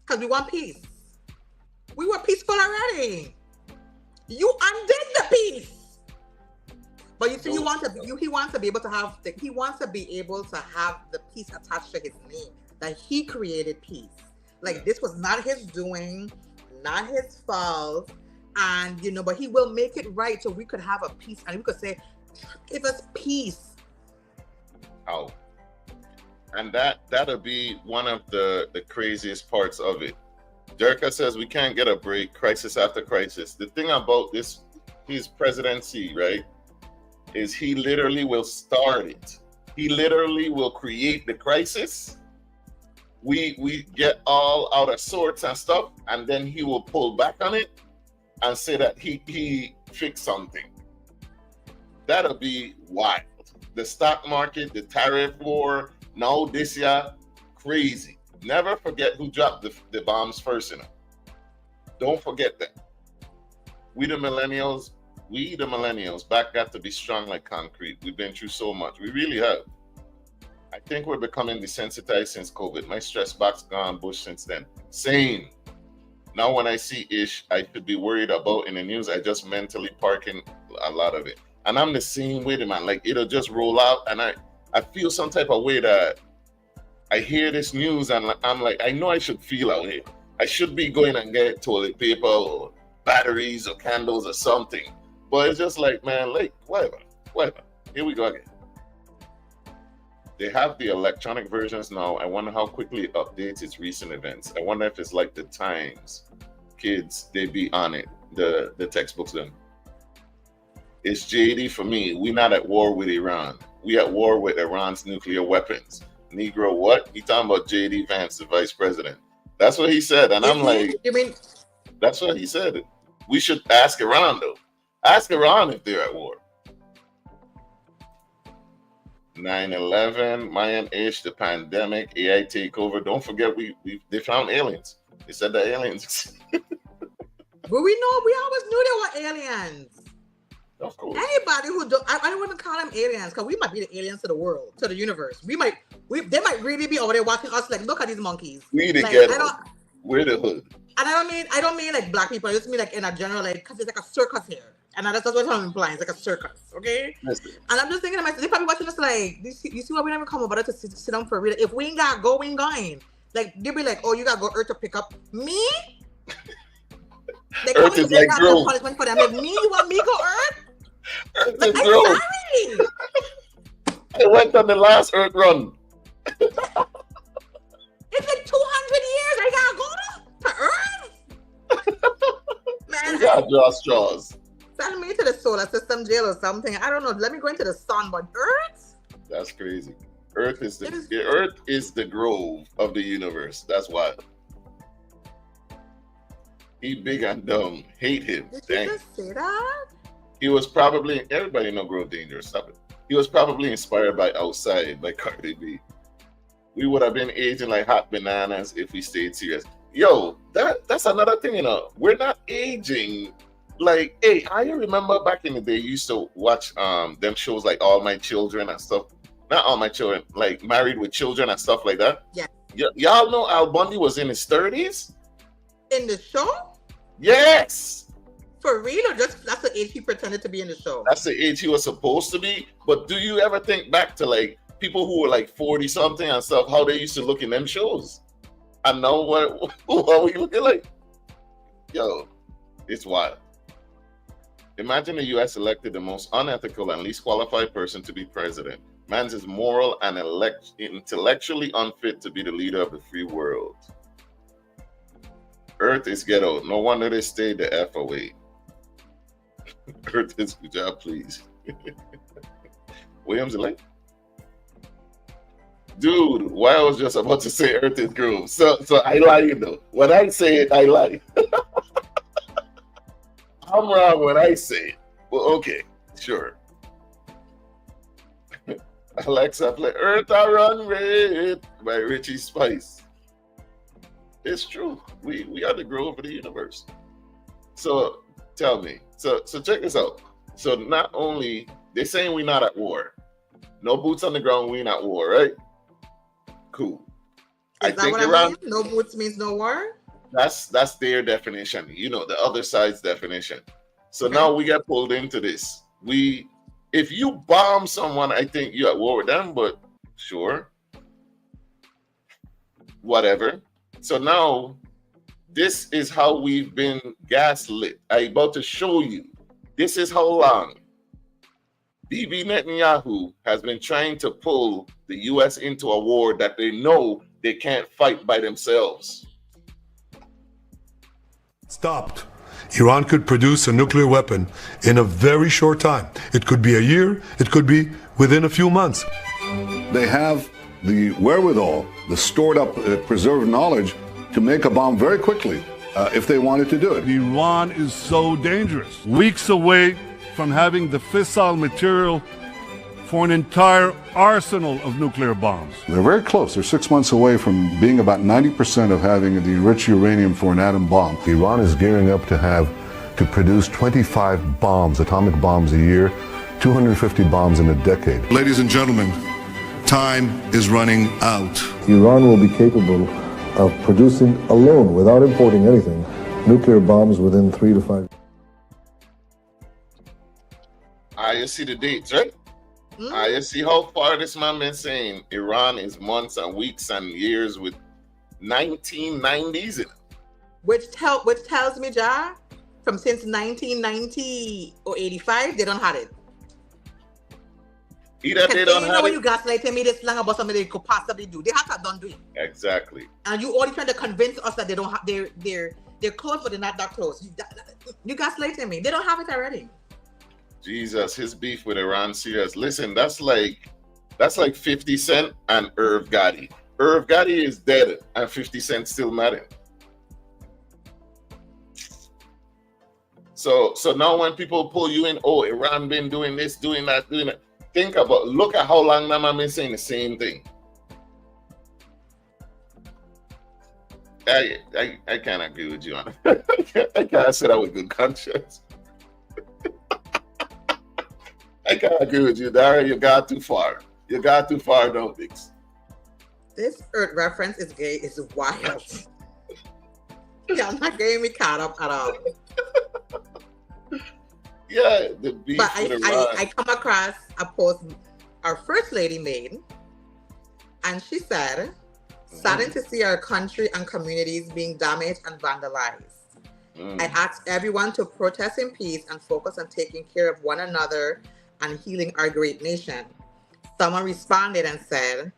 Because we want peace. We were peaceful already. You undid the peace. But you see, he wants to be able to have the peace attached to his name. That he created peace. Like, this was not his doing, not his fault. And but he will make it right so we could have a peace and we could say, give us peace. Oh. And that'll be one of the craziest parts of it. Durka says we can't get a break, crisis after crisis. The thing about his presidency, right, is he literally will start it. He literally will create the crisis. We get all out of sorts and stuff, and then he will pull back on it and say that he fixed something. That'll be wild. The stock market, the tariff war, now this year, crazy. Never forget who dropped the bombs first, Don't forget that. We the millennials, back got to be strong like concrete. We've been through so much. We really have. I think we're becoming desensitized since COVID. My stress box gone bush since then. Same. Now when I see ish I should be worried about in the news, I just mentally parking a lot of it. And I'm the same way, man. Like it'll just roll out and I feel some type of way that I hear this news and I'm like, I know I should feel out here. I should be going and get toilet paper or batteries or candles or something. But it's just like, man, like whatever. Here we go again. They have the electronic versions now. I wonder how quickly it updates its recent events. I wonder if it's like the Times. Kids, they be on it. The textbooks them. It's JD for me. We not at war with Iran. We at war with Iran's nuclear weapons. Negro, what? He talking about JD Vance, the vice president. That's what he said. And I'm like, you mean that's what he said. We should ask Iran though. Ask Iran if they're at war. 9/11, Mayan Ish, the pandemic, AI takeover. Don't forget, they found aliens. They said the aliens. But we always knew they were aliens. Of course. Anybody who I don't want to call them aliens because we might be the aliens to the world, to the universe. They might really be over there watching us like, look at these monkeys. We the like, ghetto. We're the hood. And I don't mean like black people. I just mean like in a general, like, because it's like a circus here. And that's what I'm implying. It's like a circus, okay? Listen. And I'm just thinking to myself, they probably watching us like, you see why we never come over to sit down for real? If we ain't got to go, we ain't going. Like, they'll be like, oh, you got to go Earth to pick up me? They Earth is like Grove. Punishment for them. Like, me? You want me to go Earth? Earth like, is Grove. Sorry. I went on the last Earth run. It's like 200 years. I got to go to Earth? Man. You got to draw straws. Send me to the solar system jail or something. I don't know. Let me go into the sun, but Earth? That's crazy. Earth is the grove of the universe. That's why. He big and dumb. Hate him. Did you just say that? He was probably, everybody know Grove Dangerous. Stop it. He was probably inspired by Outside by Cardi B. We would have been aging like hot bananas if we stayed serious. Yo, that's another thing, you know. We're not aging. Like, hey, I remember back in the day, you used to watch them shows like All My Children and stuff. Not All My Children, like Married with Children and stuff like that. Yeah. Y'all know Al Bundy was in his 30s? In the show? Yes. For real, or just that's the age he pretended to be in the show? That's the age he was supposed to be. But do you ever think back to like people who were like 40 something and stuff, how they used to look in them shows? And now what are we looking like? Yo, it's wild. Imagine the U.S. elected the most unethical and least qualified person to be president. Man's is moral and intellectually unfit to be the leader of the free world. Earth is ghetto. No wonder they stayed the F away. Earth is good job, please. Williams like, dude, why I was just about to say Earth is groove. So I lie, you know. When I say it, I lie. I'm wrong when I say it. Well, okay, sure. Alexa, play Earth I Run Red by Richie Spice. It's true. We are the grove of the universe. So tell me. So check this out. So not only they're saying we're not at war. No boots on the ground, we're not at war, right? Cool. Is that what I mean? No boots means no war? That's their definition, you know, the other side's definition. So now we get pulled into this. If you bomb someone, I think you're at war with them, but sure. Whatever. So now this is how we've been gaslit. I'm about to show you. This is how long Bibi Netanyahu has been trying to pull the US into a war that they know they can't fight by themselves. Stopped. Iran could produce a nuclear weapon in a very short time. It could be a year, it could be within a few months. They have the wherewithal, the stored up, preserved knowledge to make a bomb very quickly if they wanted to do it. Iran is so dangerous. Weeks away from having the fissile material for an entire arsenal of nuclear bombs. They're very close. They're 6 months away from being about 90% of having the enriched uranium for an atom bomb. Iran is gearing up to produce 25 bombs, atomic bombs a year, 250 bombs in a decade. Ladies and gentlemen, time is running out. Iran will be capable of producing alone, without importing anything, nuclear bombs within 3 to 5 years. You see the dates, right? You see how far this man been saying Iran is months and weeks and years with 1990s in it. Which tells me, Jah, from since 1990 or 85, they don't have it. Either they don't have when it. You gaslighting me this long about something they could possibly do. They have to done doing. Exactly. And you only trying to convince us that they don't have they're close, but they're not that close. You gaslighting me. They don't have it already. Jesus, his beef with Iran serious. Listen, that's like 50 Cent and Irv Gotti. Irv Gotti is dead and 50 Cent still mad. So now when people pull you in, oh, Iran been doing this, doing that, look at how long that man been saying the same thing. I can't agree with you on it. I can't say that with good conscience. I can't agree with you, Dara. You got too far. You got too far, don't fix. This Earth reference is wild. Y'all not getting me caught up at all. Yeah, the beef. But I come across a post our first lady made, and she said, "Saddened to see our country and communities being damaged and vandalized. I ask everyone to protest in peace and focus on taking care of one another and healing our great nation." Someone responded and said,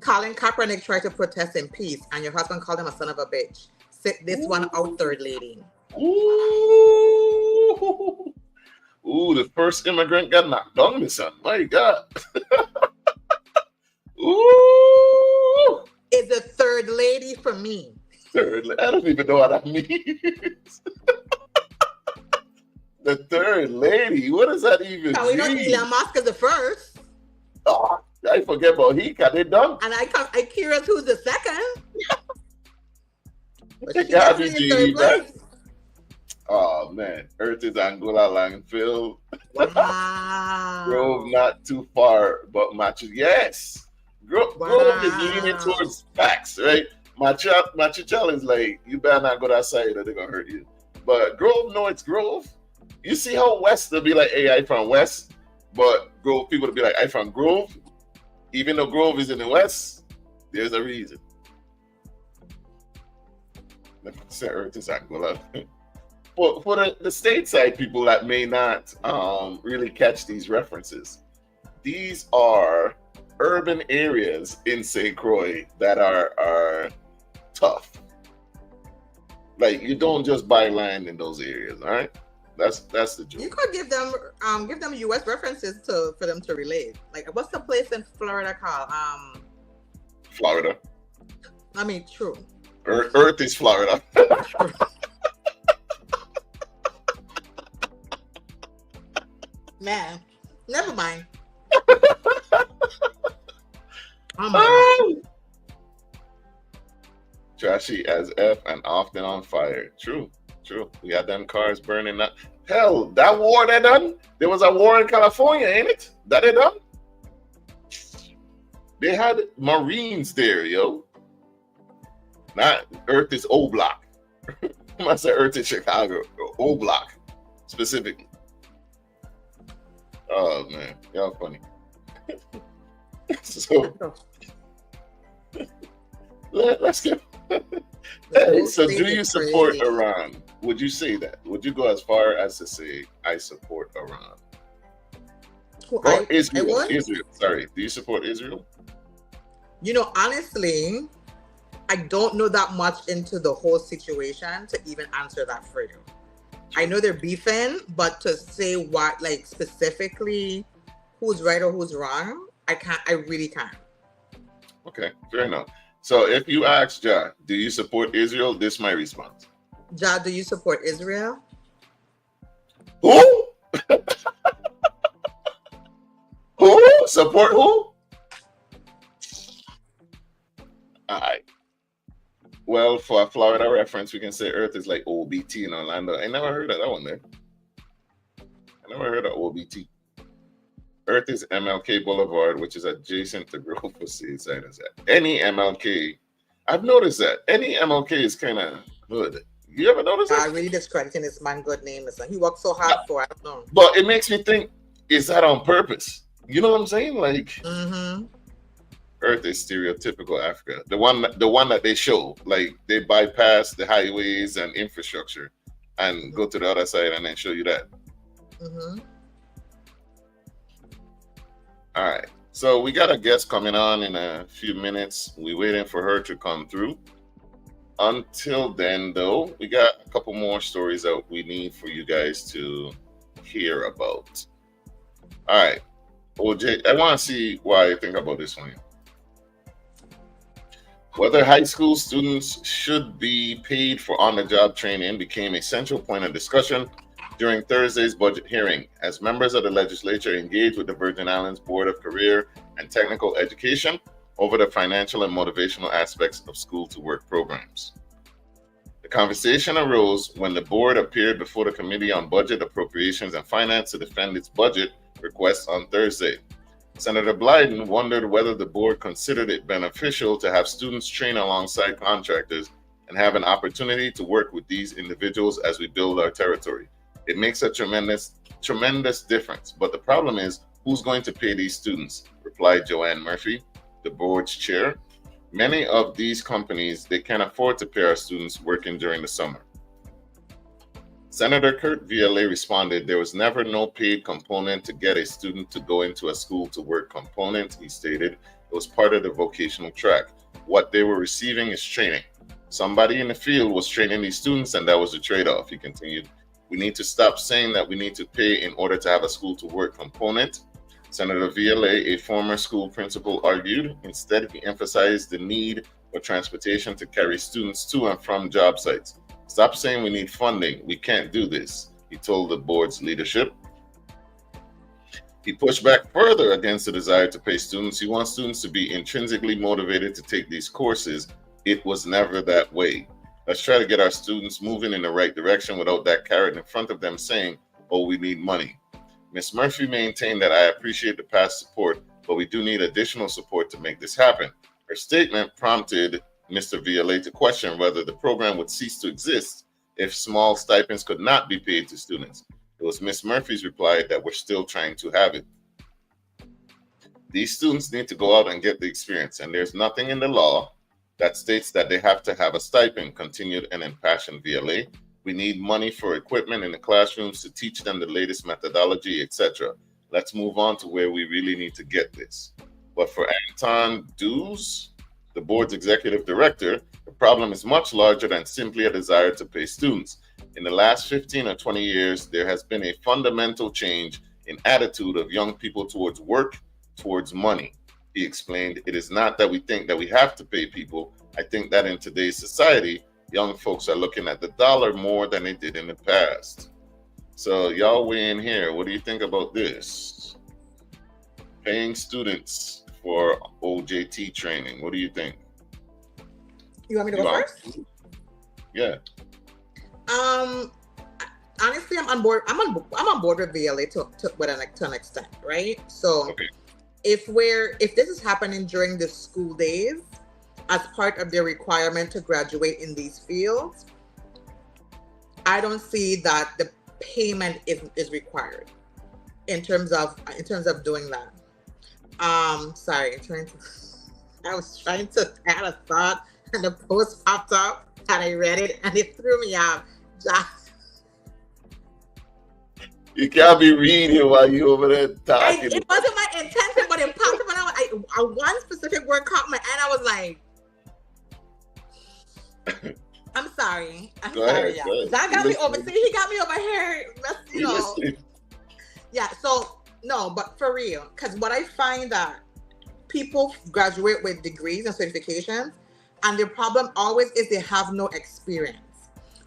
"Colin Kaepernick tried to protest in peace, and your husband called him a son of a bitch. Sit this one out, third lady." Ooh, the first immigrant got knocked down, my son. My God. Ooh. It's a third lady for me. Third, I don't even know what that means. The third lady. What does that even Now, we know mean? Elon Musk is the first. Oh, I forget about he got it done. And I curious who's the second. But It she gotta be definitely in GD, third place. Oh man, Earth is Angola landfill. Wow. Grove not too far, but Machu, yes. Grove is leaning towards facts, right? Machu is like, you better not go that side or they're gonna hurt you. But Grove, no, it's Grove. You see how West they'll be like, hey, I from West, but Grove people will be like, I from Grove. Even though Grove is in the West, there's a reason. Earth is Angola. For the stateside people that may not really catch these references, these are urban areas in St. Croix that are tough. Like, you don't just buy land in those areas, all right? That's the joke. You could give them US references for them to relate. Like, what's the place in Florida called? Florida. I mean, true. Earth is Florida. Man, never mind. Oh my God. Trashy as F and often on fire. True. We had them cars burning up. Hell, that war they done? There was a war in California, ain't it? That they done? They had Marines there, yo. Not Earth is O Block. I must say Earth is Chicago. O Block, specifically. Oh man, y'all funny. So let's get. Hey, so do you support Iran? Would you say that? Would you go as far as to say I support Iran? Or Israel? Israel. Sorry, do you support Israel? You know, honestly, I don't know that much into the whole situation to even answer that for you. I know they're beefing, but to say what, like, specifically who's right or who's wrong, I really can't. Okay, fair enough. So if you ask Jah, do you support Israel? This is my response. Jah, do you support Israel? Who? Who? Support who? All right. Well, for a Florida reference, we can say Earth is like OBT in Orlando. I never heard of that one, man. I never heard of OBT. Earth is MLK Boulevard, which is adjacent to Grove for Seaside. Any MLK, I've noticed that any MLK is kind of hood. You ever notice that? I really discrediting this man good name. Listen, he worked so hard for, I don't know. But it makes me think, is that on purpose? You know what I'm saying? Like, Earth is stereotypical Africa. The one that they show, like they bypass the highways and infrastructure and go to the other side and then show you that. All right. So we got a guest coming on in a few minutes. We're waiting for her to come through. Until then, though, we got a couple more stories that we need for you guys to hear about. All right. OJ, I want to see why you think about this one. Whether high school students should be paid for on-the-job training became a central point of discussion during Thursday's budget hearing, as members of the legislature engaged with the Virgin Islands Board of Career and Technical Education over the financial and motivational aspects of school-to-work programs. The conversation arose when the board appeared before the Committee on Budget, Appropriations, and Finance to defend its budget request on Thursday. Senator Blyden wondered whether the board considered it beneficial to have students train alongside contractors and have an opportunity to work with these individuals as we build our territory. It makes a tremendous difference, but the problem is, who's going to pay these students? Replied Joanne Murphy, the board's chair. Many of these companies, they can't afford to pay our students working during the summer. Senator Kurt Viale responded, there was never no paid component to get a student to go into a school to work component, he stated. It was part of the vocational track. What they were receiving is training. Somebody in the field was training these students, and that was the trade-off, he continued. We need to stop saying that we need to pay in order to have a school to work component. Senator Viale, a former school principal, argued. Instead, he emphasized the need for transportation to carry students to and from job sites. Stop saying we need funding. We can't do this, he told the board's leadership. He pushed back further against the desire to pay students. He wants students to be intrinsically motivated to take these courses. It was never that way. Let's try to get our students moving in the right direction without that carrot in front of them saying, oh, we need money. Ms. Murphy maintained that I appreciate the past support, but we do need additional support to make this happen. Her statement prompted Mr. Viale to question whether the program would cease to exist if small stipends could not be paid to students. It was Ms. Murphy's reply that we're still trying to have it. These students need to go out and get the experience, and there's nothing in the law that states that they have to have a stipend, continued an impassioned Viale. We need money for equipment in the classrooms to teach them the latest methodology, etc. Let's move on to where we really need to get this. But for Anton Dews, the board's executive director, the problem is much larger than simply a desire to pay students. In the last 15 or 20 years, there has been a fundamental change in attitude of young people towards work, towards money. He explained, it is not that we think that we have to pay people. I think that in today's society, young folks are looking at the dollar more than they did in the past. So y'all weigh in here. What do you think about this? Paying students for OJT training. What do you think? You want me to go first? Yeah. Honestly, I'm on board. I'm on board with VLA to an extent, right? So okay. If this is happening during the school days as part of their requirement to graduate in these fields, I don't see that the payment is required in terms of doing that. Sorry, I was trying to add a thought and the post popped up and I read it and it threw me off. You can't be reading while you over there talking. It wasn't my intention, but it popped up and one specific word caught my eye and I was like, I'm sorry. Go sorry, ahead, y'all. That got me over. See, he got me over here. You know. Yeah. So no, but for real, because what I find that people graduate with degrees and certifications, and the problem always is they have no experience.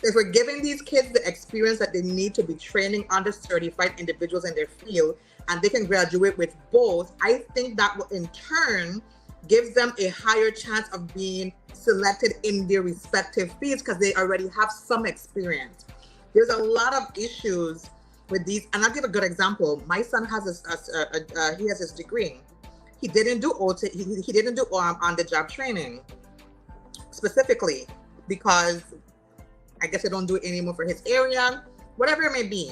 If we're giving these kids the experience that they need to be training under certified individuals in their field, and they can graduate with both, I think that will in turn gives them a higher chance of being selected in their respective fields because they already have some experience. There's a lot of issues with these, and I'll give a good example. My son has he has his degree. He didn't do OT. He didn't do on the job training specifically because I guess they don't do it anymore for his area, whatever it may be.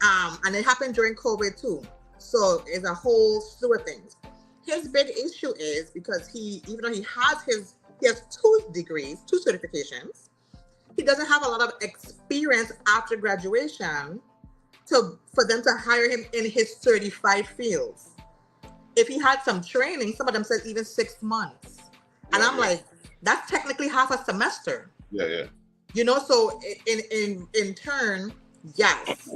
And it happened during COVID too. So it's a whole slew of things. His big issue is because even though he has 2 degrees, 2 certifications, he doesn't have a lot of experience after graduation for them to hire him in his certified fields. If he had some training, some of them said even 6 months. And I'm like, that's technically half a semester. Yeah. You know, so in turn, yes,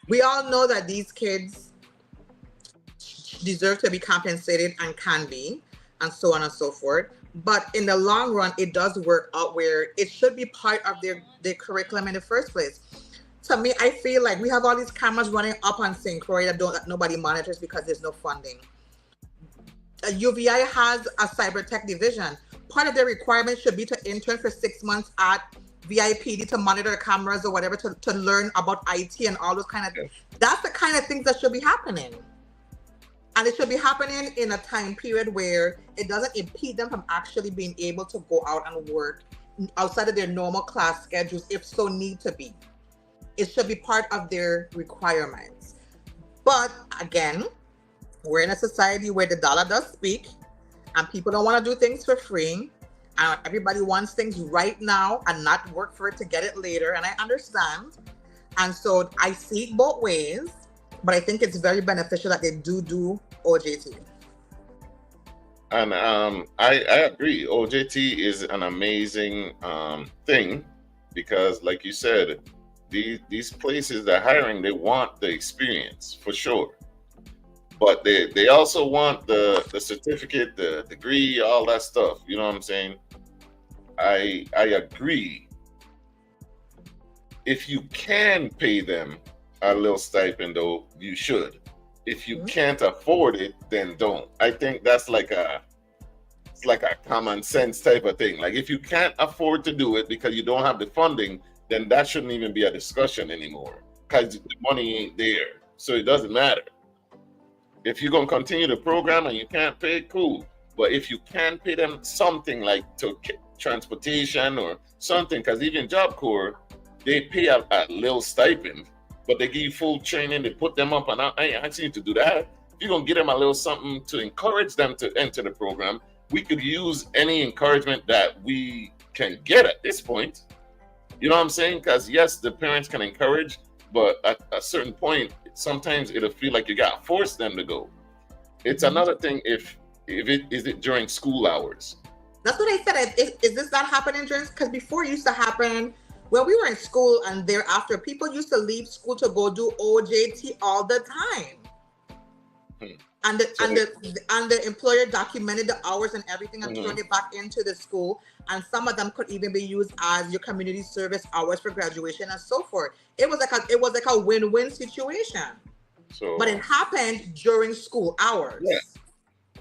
we all know that these kids deserve to be compensated and can be, and so on and so forth. But in the long run, it does work out where it should be part of their curriculum in the first place. To me, I feel like we have all these cameras running up on St. Croix that nobody monitors because there's no funding. UVI has a cyber tech division. Part of their requirement should be to intern for 6 months at VIPD to monitor cameras or whatever, to learn about IT and all those kind of things. That's the kind of things that should be happening. And it should be happening in a time period where it doesn't impede them from actually being able to go out and work outside of their normal class schedules, if so need to be. It should be part of their requirements. But again, we're in a society where the dollar does speak and people don't want to do things for free. And everybody wants things right now and not work for it to get it later. And I understand. And so I see it both ways. But I think it's very beneficial that they do OJT. And I agree. OJT is an amazing thing because, like you said, these places they're hiring, they want the experience for sure. But they also want the certificate, the degree, all that stuff. You know what I'm saying? I agree. If you can pay them a little stipend, though, you should. If you can't afford it, then don't. I think that's like a common sense type of thing. Like if you can't afford to do it because you don't have the funding, then that shouldn't even be a discussion anymore because the money ain't there. So it doesn't matter. If you're gonna continue the program and you can't pay, cool. But if you can pay them something like to transportation or something, because even Job Corps, they pay a little stipend. But they give you full training, they put them up, and I ain't asking you to do that. If you're going to give them a little something to encourage them to enter the program, we could use any encouragement that we can get at this point. You know what I'm saying? Because yes, the parents can encourage, but at a certain point, sometimes it'll feel like you got to force them to go. It's another thing if it during school hours. That's what I said. Is this not happening during? Because before it used to happen when we were in school and thereafter, people used to leave school to go do OJT all the time. And the employer documented the hours and everything and turned it back into the school. And some of them could even be used as your community service hours for graduation and so forth. It was like a win-win situation. So, but it happened during school hours. Yeah.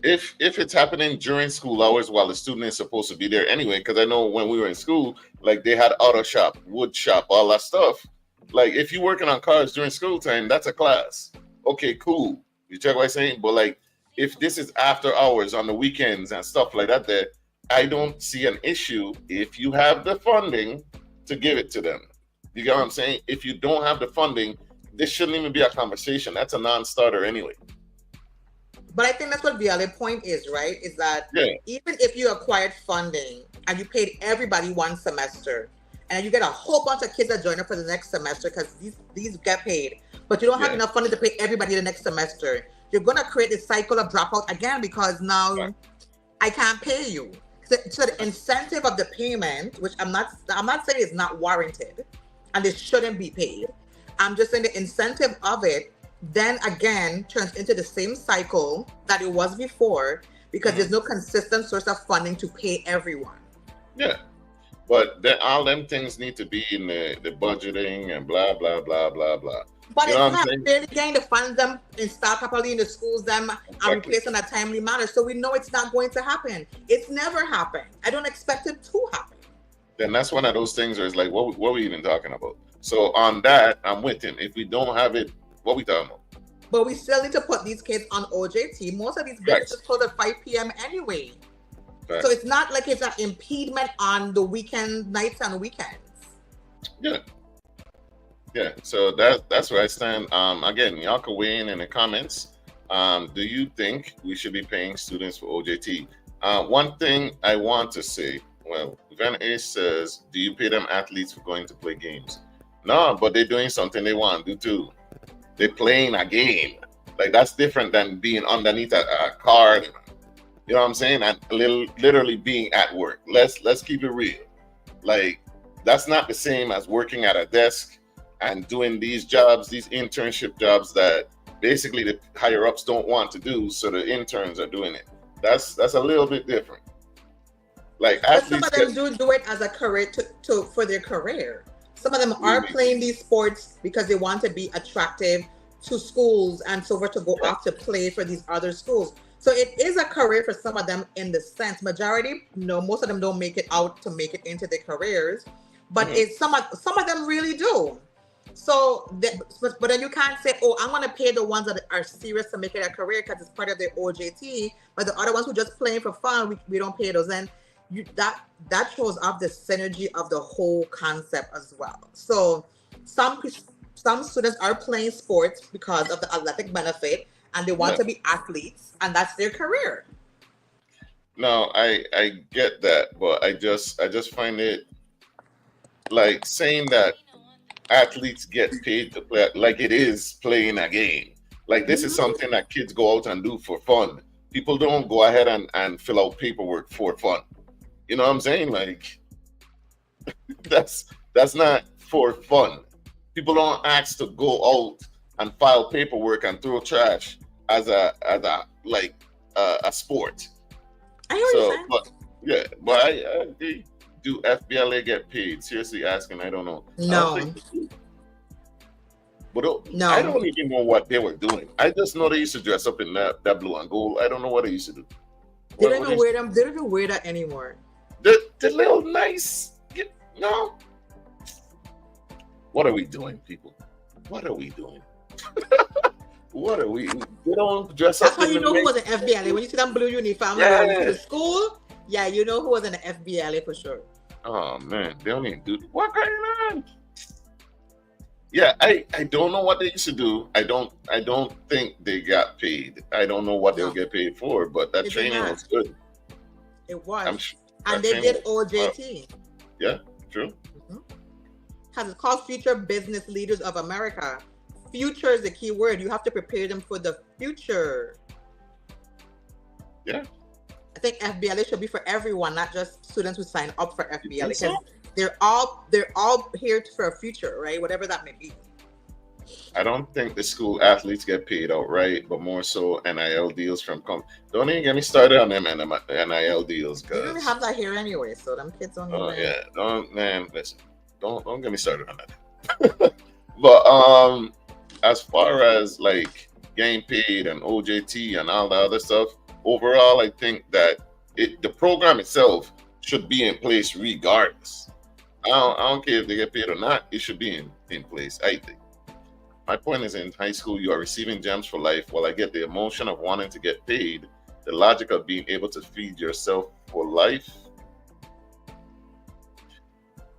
If it's happening during school hours while the student is supposed to be there anyway, because I know when we were in school, like they had auto shop, wood shop, all that stuff. Like if you're working on cars during school time, that's a class. Okay, cool. You check what I'm saying? But like if this is after hours on the weekends and stuff like that, there, I don't see an issue if you have the funding to give it to them. You get what I'm saying? If you don't have the funding, this shouldn't even be a conversation. That's a non-starter anyway. But I think that's what Viale's point is, right? Is that even if you acquired funding and you paid everybody one semester, and you get a whole bunch of kids that join up for the next semester because these get paid, but you don't have enough funding to pay everybody the next semester, you're going to create this cycle of dropout again because now I can't pay you. So the incentive of the payment, which I'm not saying is not warranted, and it shouldn't be paid. I'm just saying the incentive of it then again turns into the same cycle that it was before because there's no consistent source of funding to pay everyone. Yeah. But then all them things need to be in the budgeting and blah, blah, blah, blah, blah. But it's not really getting the funds them installed properly in the schools them and replaced in a timely manner. So we know it's not going to happen. It's never happened. I don't expect it to happen. Then that's one of those things where it's like, what are we even talking about? So on that, I'm with him. If we don't have it What we talking about? But we still need to put these kids on OJT. Most of these businesses close at 5 p.m. anyway. Right. So it's not like it's an impediment on the weekend nights and weekends. Yeah. Yeah. So that's where I stand. Again, y'all can weigh in the comments. Do you think we should be paying students for OJT? One thing I want to say, well, Van Ace says, do you pay them athletes for going to play games? No, but they're doing something they want to do too. They're playing a game. Like, that's different than being underneath a card. You know what I'm saying? And literally being at work. Let's keep it real. Like, that's not the same as working at a desk and doing these jobs, these internship jobs that basically the higher ups don't want to do, so the interns are doing it. That's a little bit different. Like, but some of them do it as a career for their career. Some of them are playing these sports because they want to be attractive to schools and so forth, to go off to play for these other schools. So it is a career for some of them in the sense. Majority, no, most of them don't make it out to make it into their careers, but it's some of them really do. So, but then you can't say, oh, I'm going to pay the ones that are serious to make it a career because it's part of their OJT, but the other ones who just playing for fun, we don't pay those. And that shows off the synergy of the whole concept as well. So some students are playing sports because of the athletic benefit, and they want to be athletes, and that's their career. No, I get that, but I just find it like saying that athletes get paid to play, like it is playing a game. Like, this is something that kids go out and do for fun. People don't go ahead and fill out paperwork for fun. You know what I'm saying? Like, that's not for fun. People don't ask to go out and file paperwork and throw trash as a sport. I hear what you're saying. But I agree. Do FBLA get paid? Seriously asking, I don't know. No. No. I don't even know what they were doing. I just know they used to dress up in that blue and gold. I don't know what they used to do. They don't even wear them. They don't even wear that anymore. The little nice, no. What are we doing, people? What are we doing? What are we? They don't dress up. That's how you know who was an FBLA. When you see them blue uniform going to the school, yeah, you know who was an FBLA for sure. Oh man, they don't even do what going on. Yeah, I don't know what they used to do. I don't think they got paid. I don't know what they'll get paid for, but that training was good. It was. And they did OJT. Yeah, true. Because it's called Future Business Leaders of America. Future is the key word. You have to prepare them for the future. Yeah. I think FBLA should be for everyone, not just students who sign up for FBLA. Because they're all here for a future, right? Whatever that may be. I don't think the school athletes get paid outright, but more so NIL deals from don't even get me started on them NIL deals. You don't even have that here anyway, so them kids don't even. Listen, don't get me started on that. But as far as like getting paid and OJT and all the other stuff, overall, I think that the program itself should be in place regardless. I don't care if they get paid or not. It should be in place, I think. My point is, in high school, you are receiving gems for life. While I get the emotion of wanting to get paid, the logic of being able to feed yourself for life.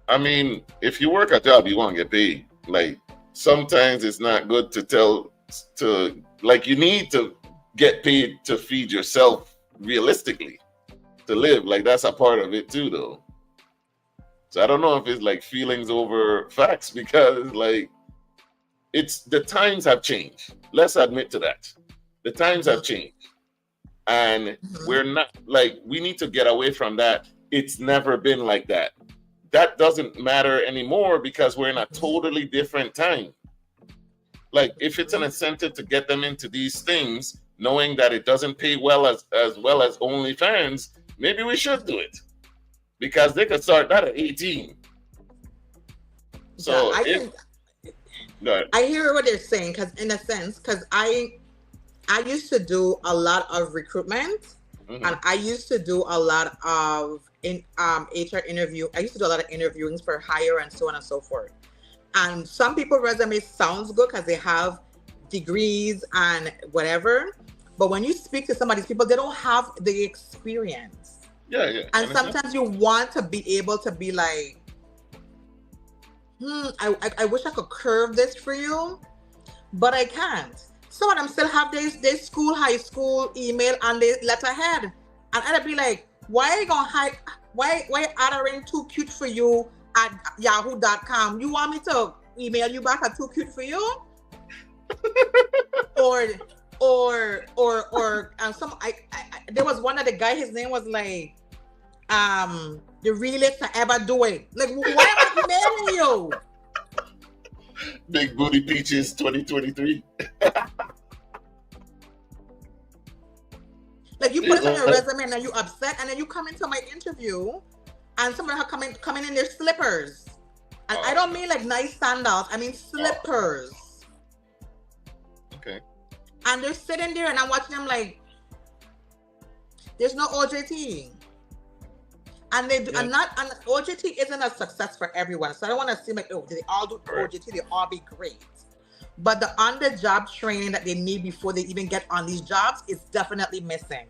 I mean, if you work a job, you want to get paid. Like, sometimes it's not good you need to get paid to feed yourself realistically, to live. Like, that's a part of it too, though. So I don't know if it's like feelings over facts, because like, the times have changed. Let's admit to that. The times have changed. And we're not we need to get away from that. It's never been like that. That doesn't matter anymore because we're in a totally different time. Like, if it's an incentive to get them into these things, knowing that it doesn't pay well as well as OnlyFans, maybe we should do it. Because they could start that at 18. So I hear what they're saying, because I used to do a lot of recruitment, and I used to do a lot of HR interview. I used to do a lot of interviewing for hire and so on and so forth. And some people's resume sounds good because they have degrees and whatever. But when you speak to some of these people, they don't have the experience. Yeah. And sometimes you want to be able to be like, I wish I could curve this for you, but I can't. Some of them still have their school, high school email and their letterhead. And I'd be like, why are you gonna hide? Why uttering too cute for you at yahoo.com? You want me to email you back at too cute for you? or some there was one of the guy, his name was like the realest to ever do it. Like, why am I emailing you? Big Booty Peaches 2023. Like, you put it on your resume and then you upset, and then you come into my interview and somebody have coming in their slippers. And I don't mean like nice sandals, I mean slippers. Okay. And they're sitting there and I'm watching them like, there's no OJT. And they do, and OJT isn't a success for everyone. So I don't want to seem like, oh, they all do OJT, they all be great. But the on-the-job training that they need before they even get on these jobs is definitely missing.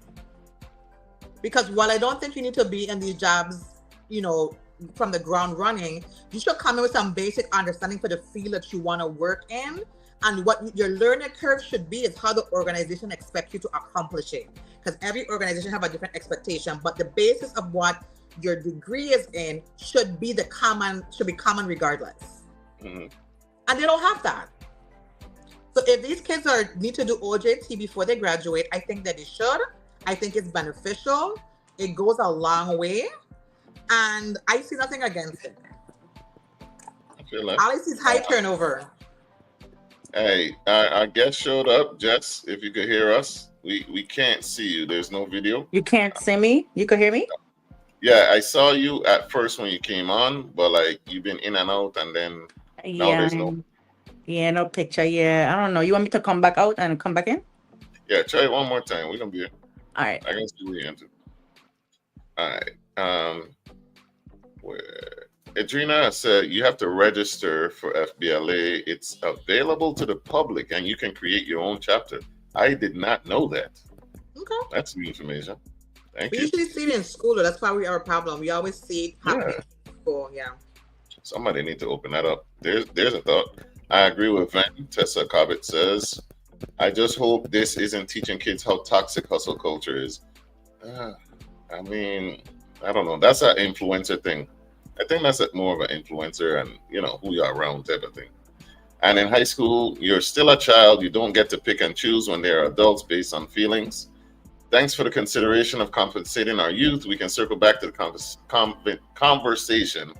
Because while I don't think you need to be in these jobs, you know, from the ground running, you should come in with some basic understanding for the field that you want to work in. And what your learning curve should be is how the organization expects you to accomplish it. Because every organization have a different expectation, but the basis of what your degree is in should be common regardless. Mm-hmm. And they don't have that. So if these kids need to do OJT before they graduate, I think that they should. I think it's beneficial. It goes a long way. And I see nothing against it. I feel like all I see is high turnover. Hey, our guest showed up. Jess, if you could hear us, we can't see you. There's no video. You can't see me? You could hear me? Yeah, I saw you at first when you came on, but like you've been in and out, and then now there's no. Yeah, no picture. Yeah, I don't know. You want me to come back out and come back in? Yeah, try it one more time. We're gonna be here. All right. I can see where you entered. All right. Where Adrina said you have to register for FBLA. It's available to the public, and you can create your own chapter. I did not know that. Okay. That's new information. Thank you. We usually see it in school, though. That's why we are a problem. We always see it happening in school. Yeah. Somebody need to open that up. There's a thought. I agree with Van. Tessa Cobbett says, I just hope this isn't teaching kids how toxic hustle culture is. I mean, I don't know. That's an influencer thing. I think that's more of an influencer and, you know, who you're around type of thing. And in high school, you're still a child. You don't get to pick and choose when they're adults based on feelings. Thanks for the consideration of compensating our youth. We can circle back to the conversation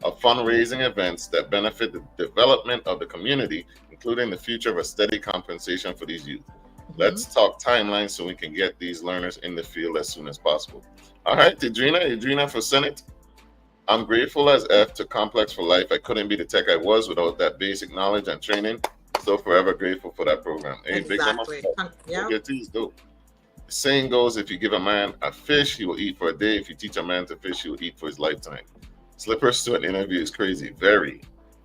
of fundraising events that benefit the development of the community, including the future of a steady compensation for these youth. Mm-hmm. Let's talk timelines so we can get these learners in the field as soon as possible. All right, Adrina for Senate. I'm grateful as F to Complex for Life. I couldn't be the tech I was without that basic knowledge and training. Still forever grateful for that program. Hey, exactly. Yeah. Get these dope. The saying goes, if you give a man a fish, he will eat for a day. If you teach a man to fish, he will eat for his lifetime. Slippers to an interview is crazy. Very.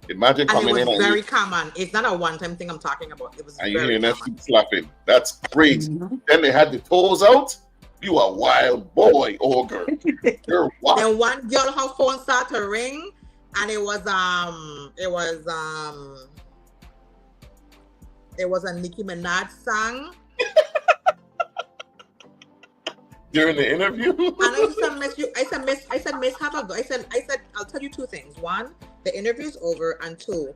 Imagine coming in. It was very common. It's not a one-time thing I'm talking about. It was and very you hear slapping. That's crazy. Mm-hmm. Then they had the toes out. You a wild boy, ogre. You're wild. Then one girl, her phone started to ring, and it was a Nicki Minaj song. During the interview? And I said, Miss, have a go. I said, I'll tell you two things. One, the interview's over, and two,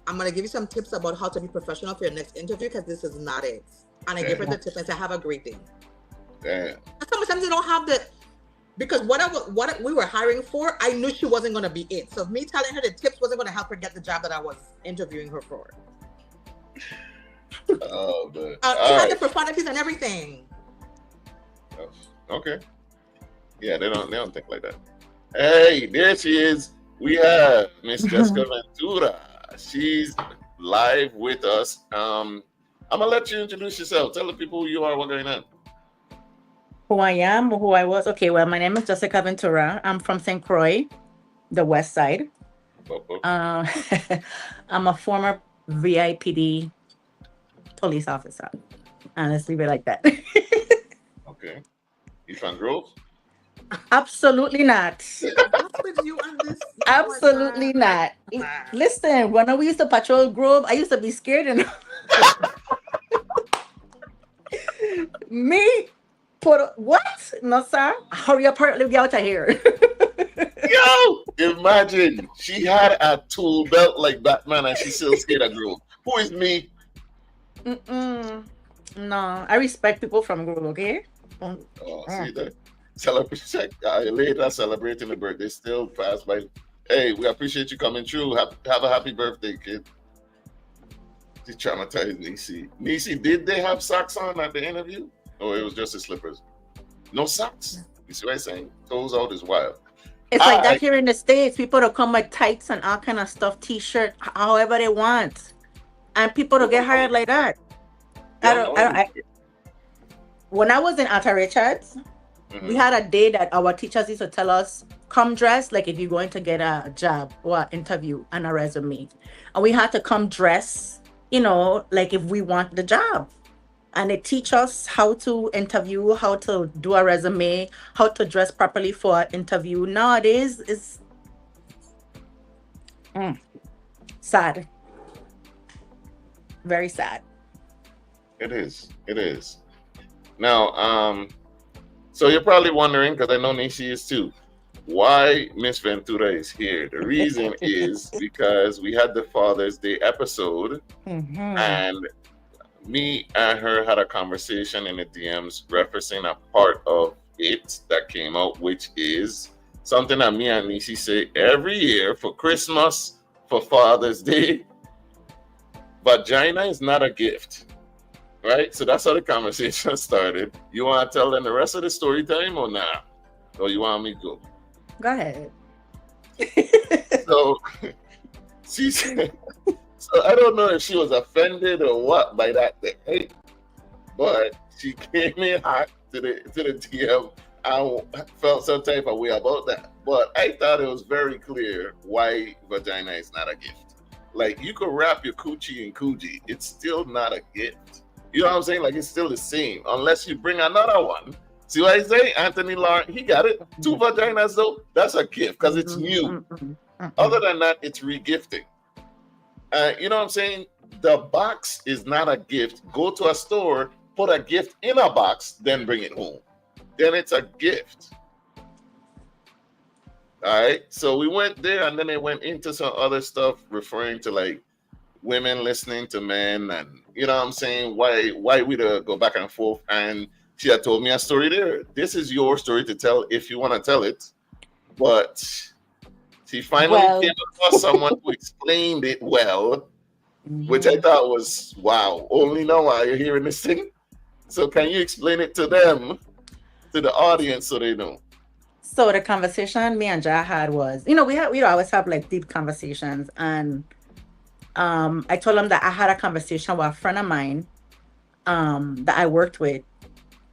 I'm gonna give you some tips about how to be professional for your next interview because this is not it. And I gave her the tips and said, have a great day. Damn. Sometimes they don't have the, because what we were hiring for, I knew she wasn't gonna be it. So me telling her the tips wasn't gonna help her get the job that I was interviewing her for. Oh, man. She had the profanities and everything. Okay. Yeah, they don't think like that. Hey, there she is. We have Miss Jessica Ventura. She's live with us. I'm gonna let you introduce yourself. Tell the people who you are, what's going on. Who I am, who I was. Okay, well, my name is Jessica Ventura. I'm from St. Croix, the West Side. I'm a former VIPD police officer. And let's leave it like that. Okay. You from Grove? Absolutely not. What's with you on this? Absolutely not. Listen, when we used to patrol Grove, I used to be scared and me put what? No, sir. Hurry up, hurry, get out of here. Yo, imagine she had a tool belt like Batman and she's still scared of Grove. Who is me? No, I respect people from Grove, okay? Oh, see that? Celebrate later celebrating the birthday still passed by. Hey, we appreciate you coming through. Have a happy birthday, kid. She traumatized Neci. Neci, did they have socks on at the interview? Or it was just the slippers? No socks. You see what I'm saying? Toes out is wild. It's like that here in the States. People don't come with tights and all kind of stuff, t-shirt, however they want. And people don't get hired like that. When I was in Alta Richards, we had a day that our teachers used to tell us, come dressed like if you're going to get a job or an interview and a resume. And we had to come dress, like if we want the job. And they teach us how to interview, how to do a resume, how to dress properly for an interview. Nowadays, it's sad. Very sad. It is. Now, so you're probably wondering, because I know Neci is too, why Miss Ventura is here. The reason is because we had the Father's Day episode, and me and her had a conversation in the DMs referencing a part of it that came out, which is something that me and Neci say every year for Christmas, for Father's Day. Vagina is not a gift. Right? So that's how the conversation started. You want to tell them the rest of the story time or not? Or you want me to go? Go ahead. So she said, so I don't know if she was offended or what by that thing, but she came in hot to the DM. I felt some type of way about that. But I thought it was very clear why vagina is not a gift. Like, you could wrap your coochie in coochie. It's still not a gift. You know what I'm saying? Like, it's still the same, unless you bring another one. See what I say? Anthony Lawrence, he got it. 2 vaginas, though, that's a gift because it's new. Other than that, it's regifting. You know what I'm saying? The box is not a gift. Go to a store, put a gift in a box, then bring it home. Then it's a gift. All right? So we went there, and then they went into some other stuff referring to, like, women listening to men, and you know what I'm saying, why we to go back and forth. And she had told me a story there. This is your story to tell if you want to tell it, but she finally came across someone who explained it well, which I thought was wow. Only now are you hearing this thing? So can you explain it to them, to the audience, so they know? So the conversation me and Jah had was, we always have like deep conversations, and I told him that I had a conversation with a friend of mine that I worked with.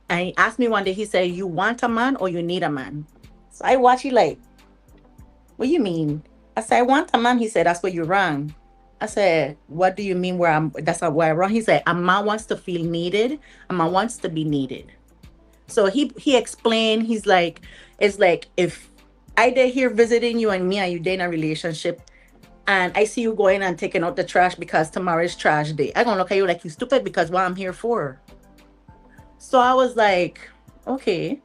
And he asked me one day, he said, you want a man or you need a man? So I watched you like, what do you mean? I said, I want a man. He said, that's where you're wrong. I said, what do you mean where I'm wrong? He said, a man wants to feel needed. A man wants to be needed. So he explained, he's like, it's like if I did here visiting you and me and you did in a relationship, and I see you going and taking out the trash because tomorrow is trash day, I'm gonna look at you like you stupid because what I'm here for. So I was like, okay.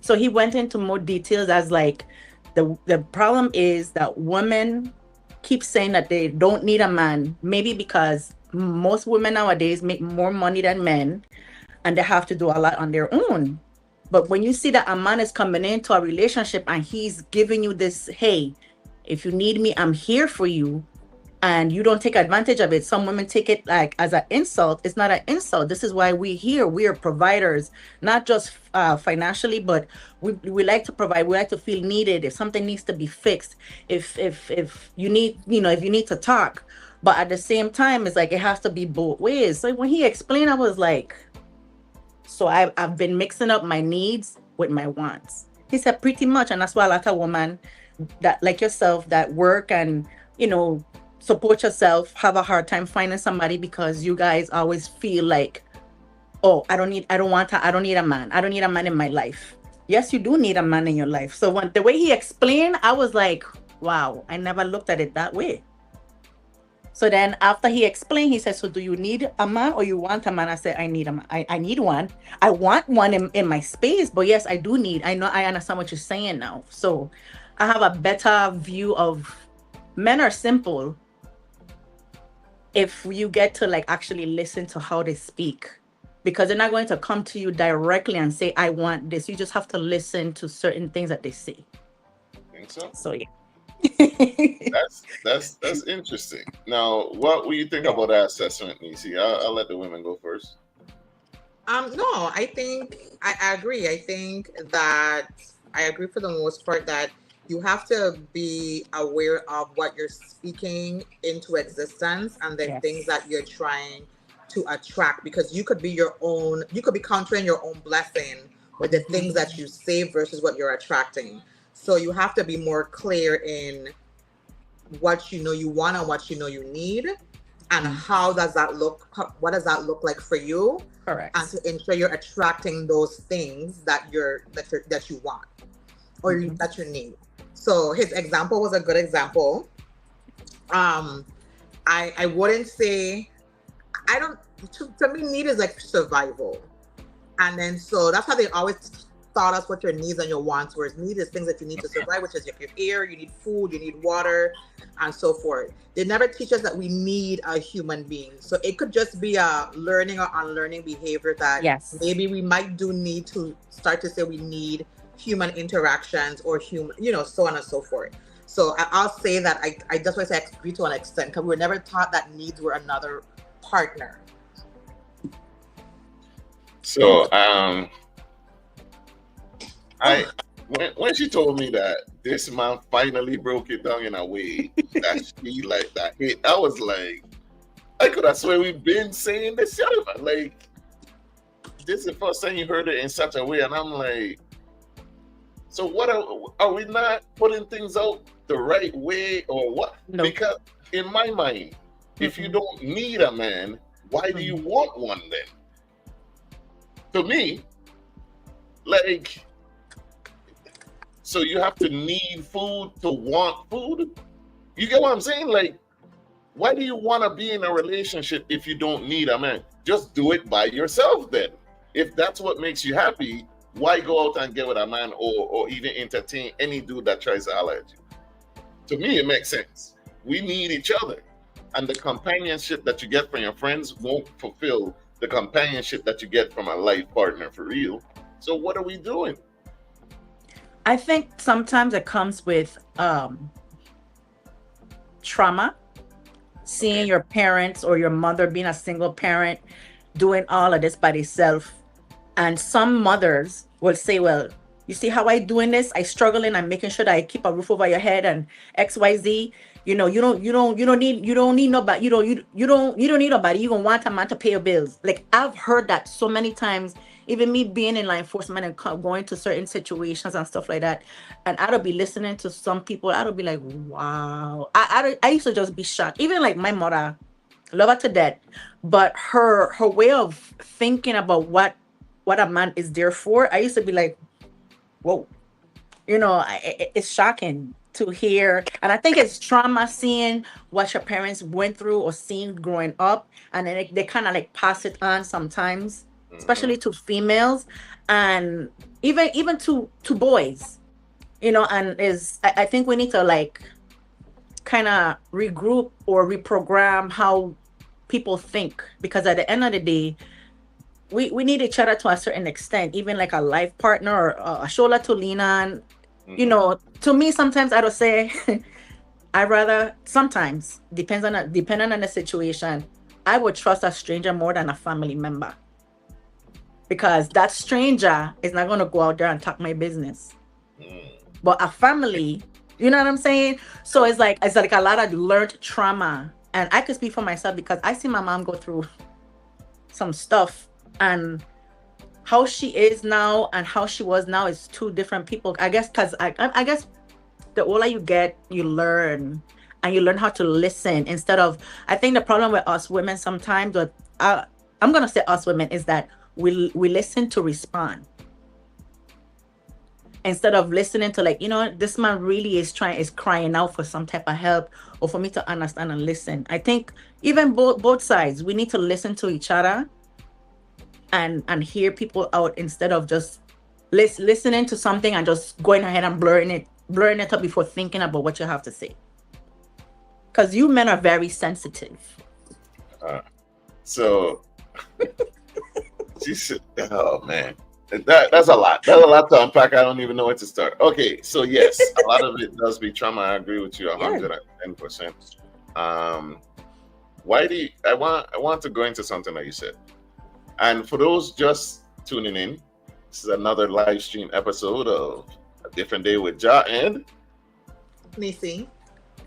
So he went into more details as like, the problem is that women keep saying that they don't need a man, maybe because most women nowadays make more money than men and they have to do a lot on their own. But when you see that a man is coming into a relationship and he's giving you this, hey, if you need me, I'm here for you, and you don't take advantage of it. Some women take it like as an insult. It's not an insult. This is why we're here. We are providers, not just financially, but we like to provide. We like to feel needed. If something needs to be fixed, if you need, if you need to talk, but at the same time, it's like it has to be both ways. So when he explained, I was like, so I've been mixing up my needs with my wants. He said pretty much, and that's why a lot of women that like yourself that work and support yourself, have a hard time finding somebody because you guys always feel like, oh, I don't need a man. I don't need a man in my life. Yes, you do need a man in your life. So when the way he explained, I was like, wow, I never looked at it that way. So then after he explained, he said, so do you need a man or you want a man? I said, I need a man. I need one. I want one in my space, but yes, I do need. I understand what you're saying now. So I have a better view of men are simple if you get to like actually listen to how they speak, because they're not going to come to you directly and say, I want this. You just have to listen to certain things that they say. Think so? So yeah. That's interesting. Now, what do you think about that assessment, Neci? I'll let the women go first. No, I think I agree. I think that I agree for the most part that you have to be aware of what you're speaking into existence and the things that you're trying to attract, because you could be countering your own blessing with the things that you say versus what you're attracting. So you have to be more clear in what you know you want and what you know you need, and how does that look? What does that look like for you? Correct. And to ensure you're attracting those things that you want or that you need. So his example was a good example. I wouldn't say to me, need is like survival, and then so that's how they always taught us what your needs and your wants were. Need is things that you need to survive, which is your air, you need food, you need water, and so forth. They never teach us that we need a human being. So it could just be a learning or unlearning behavior that maybe we might do need to start to say we need human interactions or human, so on and so forth. So I'll say that I just want to say I agree to an extent, because we were never taught that needs were another partner. So when she told me that this man finally broke it down in a way that she like that hit, I was like, I could have swear we've been saying this, like this is the first time you heard it in such a way, and I'm like, so what are we not putting things out the right way or what? No. Because in my mind, if you don't need a man, why do you want one then? To me, like, so you have to need food to want food? You get what I'm saying? Like, why do you want to be in a relationship if you don't need a man? Just do it by yourself then. If that's what makes you happy, why go out and get with a man or even entertain any dude that tries to holler at you? To me, it makes sense. We need each other. And the companionship that you get from your friends won't fulfill the companionship that you get from a life partner for real. So what are we doing? I think sometimes it comes with trauma, seeing your parents or your mother being a single parent, doing all of this by themselves. And some mothers will say, well, you see how I doing this? I struggling. I'm making sure that I keep a roof over your head and XYZ. You don't need nobody. You don't need nobody. You don't want a man to pay your bills. Like, I've heard that so many times, even me being in law enforcement and going to certain situations and stuff like that. And I'd be listening to some people. I'd be like, wow. I used to just be shocked. Even like my mother, love her to death, but her way of thinking about what a man is there for, I used to be like, whoa, it's shocking to hear. And I think it's trauma, seeing what your parents went through or seen growing up, and then they kind of like pass it on sometimes, especially to females and even to boys, and I think we need to like kind of regroup or reprogram how people think, because at the end of the day, we need each other to a certain extent, even like a life partner or a shoulder to lean on. To me, sometimes I would say I rather, sometimes, depending on the situation, I would trust a stranger more than a family member, because that stranger is not going to go out there and talk my business. But a family, you know what I'm saying? So it's like a lot of learned trauma. And I could speak for myself because I see my mom go through some stuff, and how she is now and how she was now is two different people. I guess because I guess the older you get, you learn. and you learn how to listen instead of, I think the problem with us women sometimes, but I'm gonna say us women, is that we listen to respond instead of listening to, like, this man really is crying out for some type of help, or for me to understand and listen. I think even both sides, we need to listen to each other and hear people out instead of just listening to something and just going ahead and blurring it up before thinking about what you have to say. Because you men are very sensitive. So, oh man, that's a lot. That's a lot to unpack. I don't even know where to start. Okay, so yes, a lot of it does be trauma. I agree with you 110%. Why do you, I want to go into something that you said, and for those just tuning in, this is another live stream episode of A Different Day with Jah and Neci.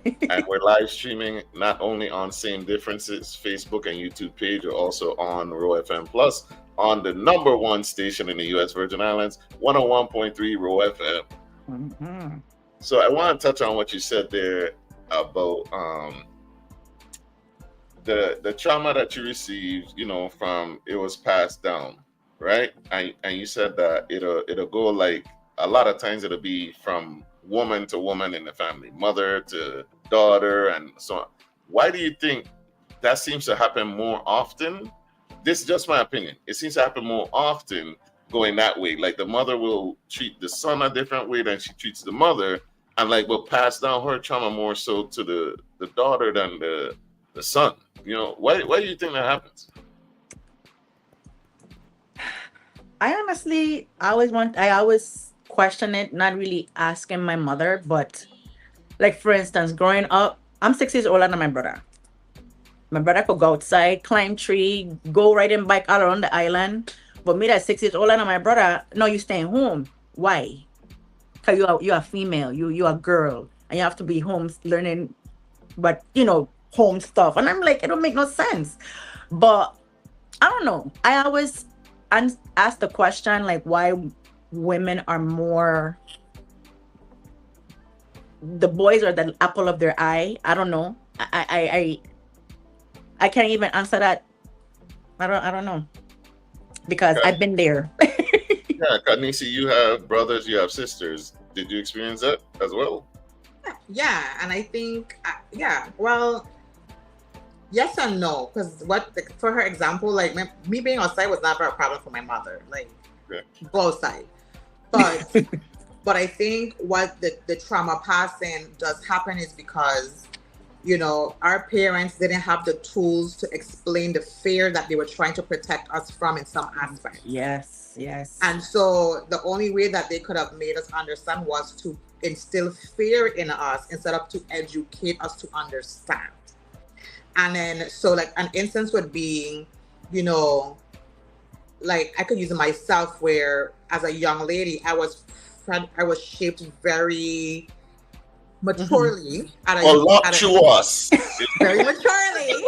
And we're live streaming not only on Same Differences Facebook and YouTube page, we're also on Row FM Plus on the #1 station in the U.S. Virgin Islands, 101.3 Row FM. Mm-hmm. So I want to touch on what you said there about the trauma that you received, from it was passed down, right? And you said that it'll go, like, a lot of times it'll be from woman to woman in the family, mother to daughter, and so on. Why do you think that seems to happen more often? This is just my opinion. It seems to happen more often going that way. Like, the mother will treat the son a different way than she treats the mother, and like will pass down her trauma more so to the daughter than the son. Why do you think that happens? I always question it, not really asking my mother, but like, for instance, growing up, I'm 6 years older than my brother. My brother could go outside, climb tree, go riding bike all around the island. But me, that's 6 years older than my brother, no, you staying home. Why? Because you're a female, you're a girl, and you have to be home learning, but home stuff. And I'm like, it don't make no sense. But I don't know. I always ask the question, like, why women are more, the boys are the apple of their eye. I don't know. I can't even answer that. I don't know, because I've been there. Yeah, Neci, you have brothers, you have sisters. Did you experience that as well? Yeah, and I think well, yes and no, because for her example, like, me being outside was never a problem for my mother. Like, go outside. But I think what the trauma passing does happen is because, our parents didn't have the tools to explain the fear that they were trying to protect us from in some aspect. Yes. And so the only way that they could have made us understand was to instill fear in us instead of to educate us to understand. And then, so, like, an instance would be, like, I could use myself, where as a young lady, I was shaped very maturely. Voluptuous. Very maturely.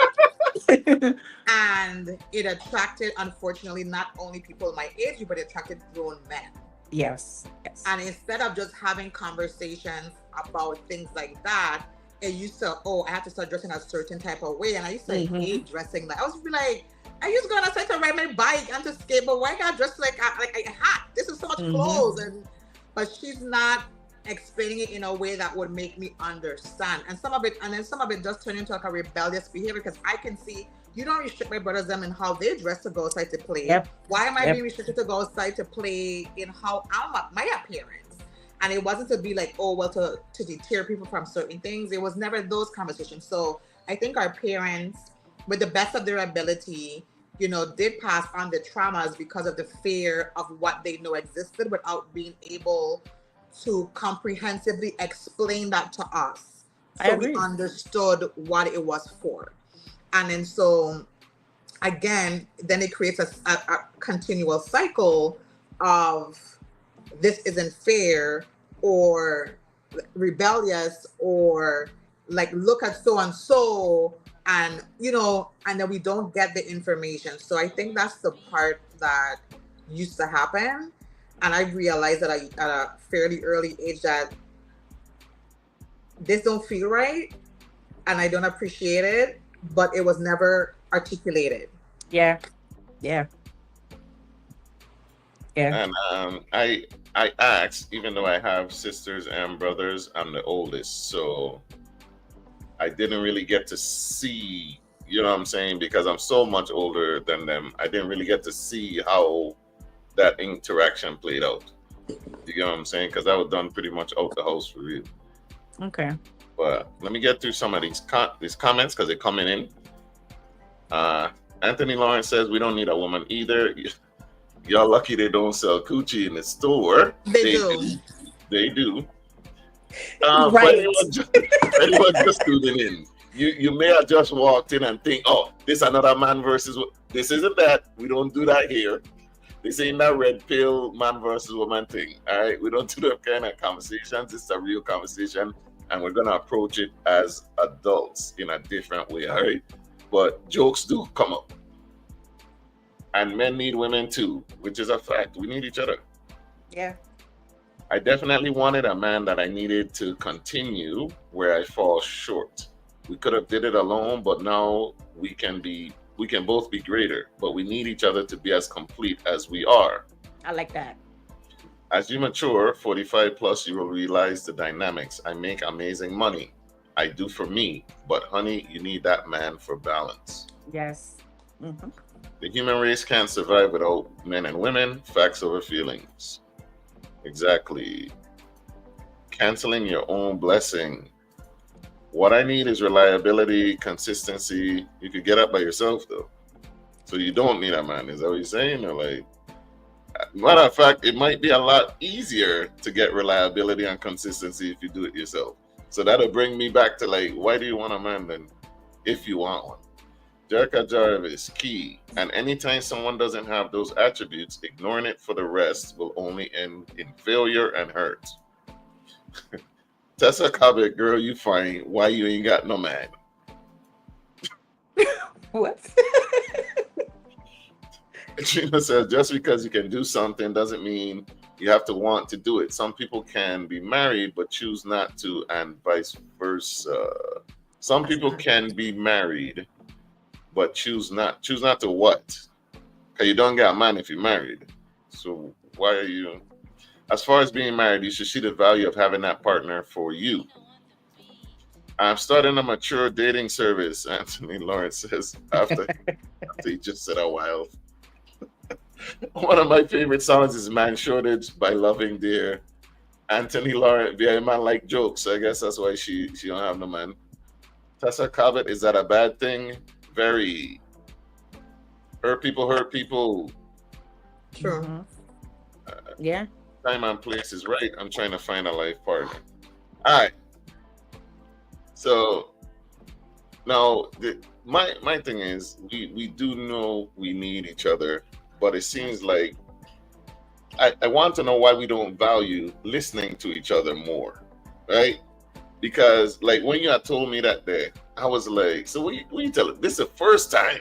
And it attracted, unfortunately, not only people my age, but it attracted grown men. Yes. And instead of just having conversations about things like that, it used to, I have to start dressing a certain type of way. And I used to hate dressing like, I was like, I used to go outside to ride my bike and to skate, but why I got dressed like a hat? This is so much clothes. But she's not explaining it in a way that would make me understand. And some of it does turn into like a rebellious behavior, because I can see, you don't restrict my brothers them in how they dress to go outside to play. Why am I being restricted to go outside to play in how my appearance? And it wasn't to be like, to deter people from certain things. It was never those conversations. So I think our parents, with the best of their ability, did pass on the traumas because of the fear of what they know existed, without being able to comprehensively explain that to us. So we understood what it was for. And then, so again, then it creates a continual cycle of, this isn't fair, or rebellious, or like, look at so and so, and and then we don't get the information. So I think that's the part that used to happen, and I realized that at a fairly early age that this don't feel right, and I don't appreciate it, but it was never articulated. Yeah. Yeah. Yeah. And I asked, even though I have sisters and brothers, I'm the oldest, so I didn't really get to see, you know what I'm saying, because I'm so much older than them. I didn't really get to see how that interaction played out. You know what I'm saying? Because that was done pretty much out the house for real. Okay. But let me get through some of these comments because they're coming in. Anthony Lawrence says we don't need a woman either. Y'all lucky they don't sell coochie in the store. They do. They do. Right. Anyone just tuning in, you may have just walked in and think, oh, this another man versus. This isn't that. We don't do that here. This ain't that red pill man versus woman thing. All right, we don't do that kind of conversations. It's a real conversation, and we're gonna approach it as adults in a different way. All right, but jokes do come up, and men need women too, which is a fact. We need each other. Yeah. I definitely wanted a man that I needed to continue where I fall short. We could have did it alone, but now we can both be greater, but we need each other to be as complete as we are. I like that. As you mature, 45 plus, you will realize the dynamics. I make amazing money. I do for me, but honey, you need that man for balance. Yes. Mm-hmm. The human race can't survive without men and women. Facts over feelings. Exactly. Canceling your own blessing. What I need is reliability, consistency. You could get up by yourself though. So you don't need a man. Is that what you're saying? Or like, matter of fact, it might be a lot easier to get reliability and consistency if you do it yourself. So that'll bring me back to like, why do you want a man then if you want one? Jerica Jarvis, key. And anytime someone doesn't have those attributes, ignoring it for the rest will only end in failure and hurt. Tessa Cobbett, girl, you fine. Why you ain't got no man? What? Trina says, just because you can do something doesn't mean you have to want to do it. Some people can be married but choose not to, and vice versa. Some people can be married but choose not to what? Because you don't get a man if you're married. So why are you? As far as being married, you should see the value of having that partner for you. I'm starting a mature dating service, Anthony Lawrence says, after he just said a while. One of my favorite songs is Man Shortage by Loving Dear. Anthony Lawrence, yeah, man like jokes, so I guess that's why she don't have no man. Tessa Cobbett, is that a bad thing? Very. Hurt people. Sure. Mm-hmm. Yeah. Time and place is right. I'm trying to find a life partner. All right. So now my thing is we do know we need each other, but it seems like I want to know why we don't value listening to each other more, right? Because like when you had told me that day, I was like, so what you tell it? This is the first time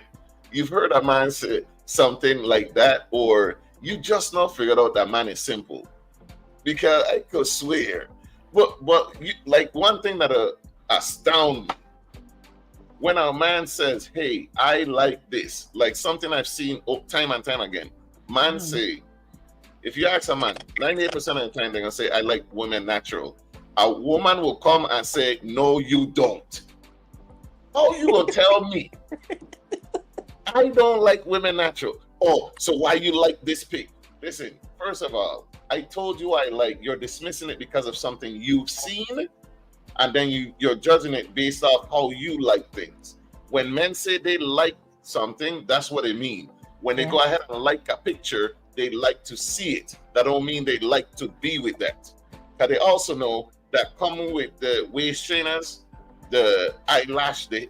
you've heard a man say something like that, or you just not figured out that man is simple. Because I could swear, but you, like one thing that astound me, when a man says, hey, I like this, like something I've seen time and time again, man say, if you ask a man, 98% of the time they're gonna say, I like women natural. A woman will come and say, no, you don't. How you will tell me I don't like women natural? Oh, so why you like this pig? Listen, first of all, I told you you're dismissing it because of something you've seen, and then you're judging it based off how you like things. When men say they like something, that's what they mean. When they go ahead and like a picture, they like to see it. That don't mean they like to be with that. Because they also know that coming with the waist trainers, the eyelash, the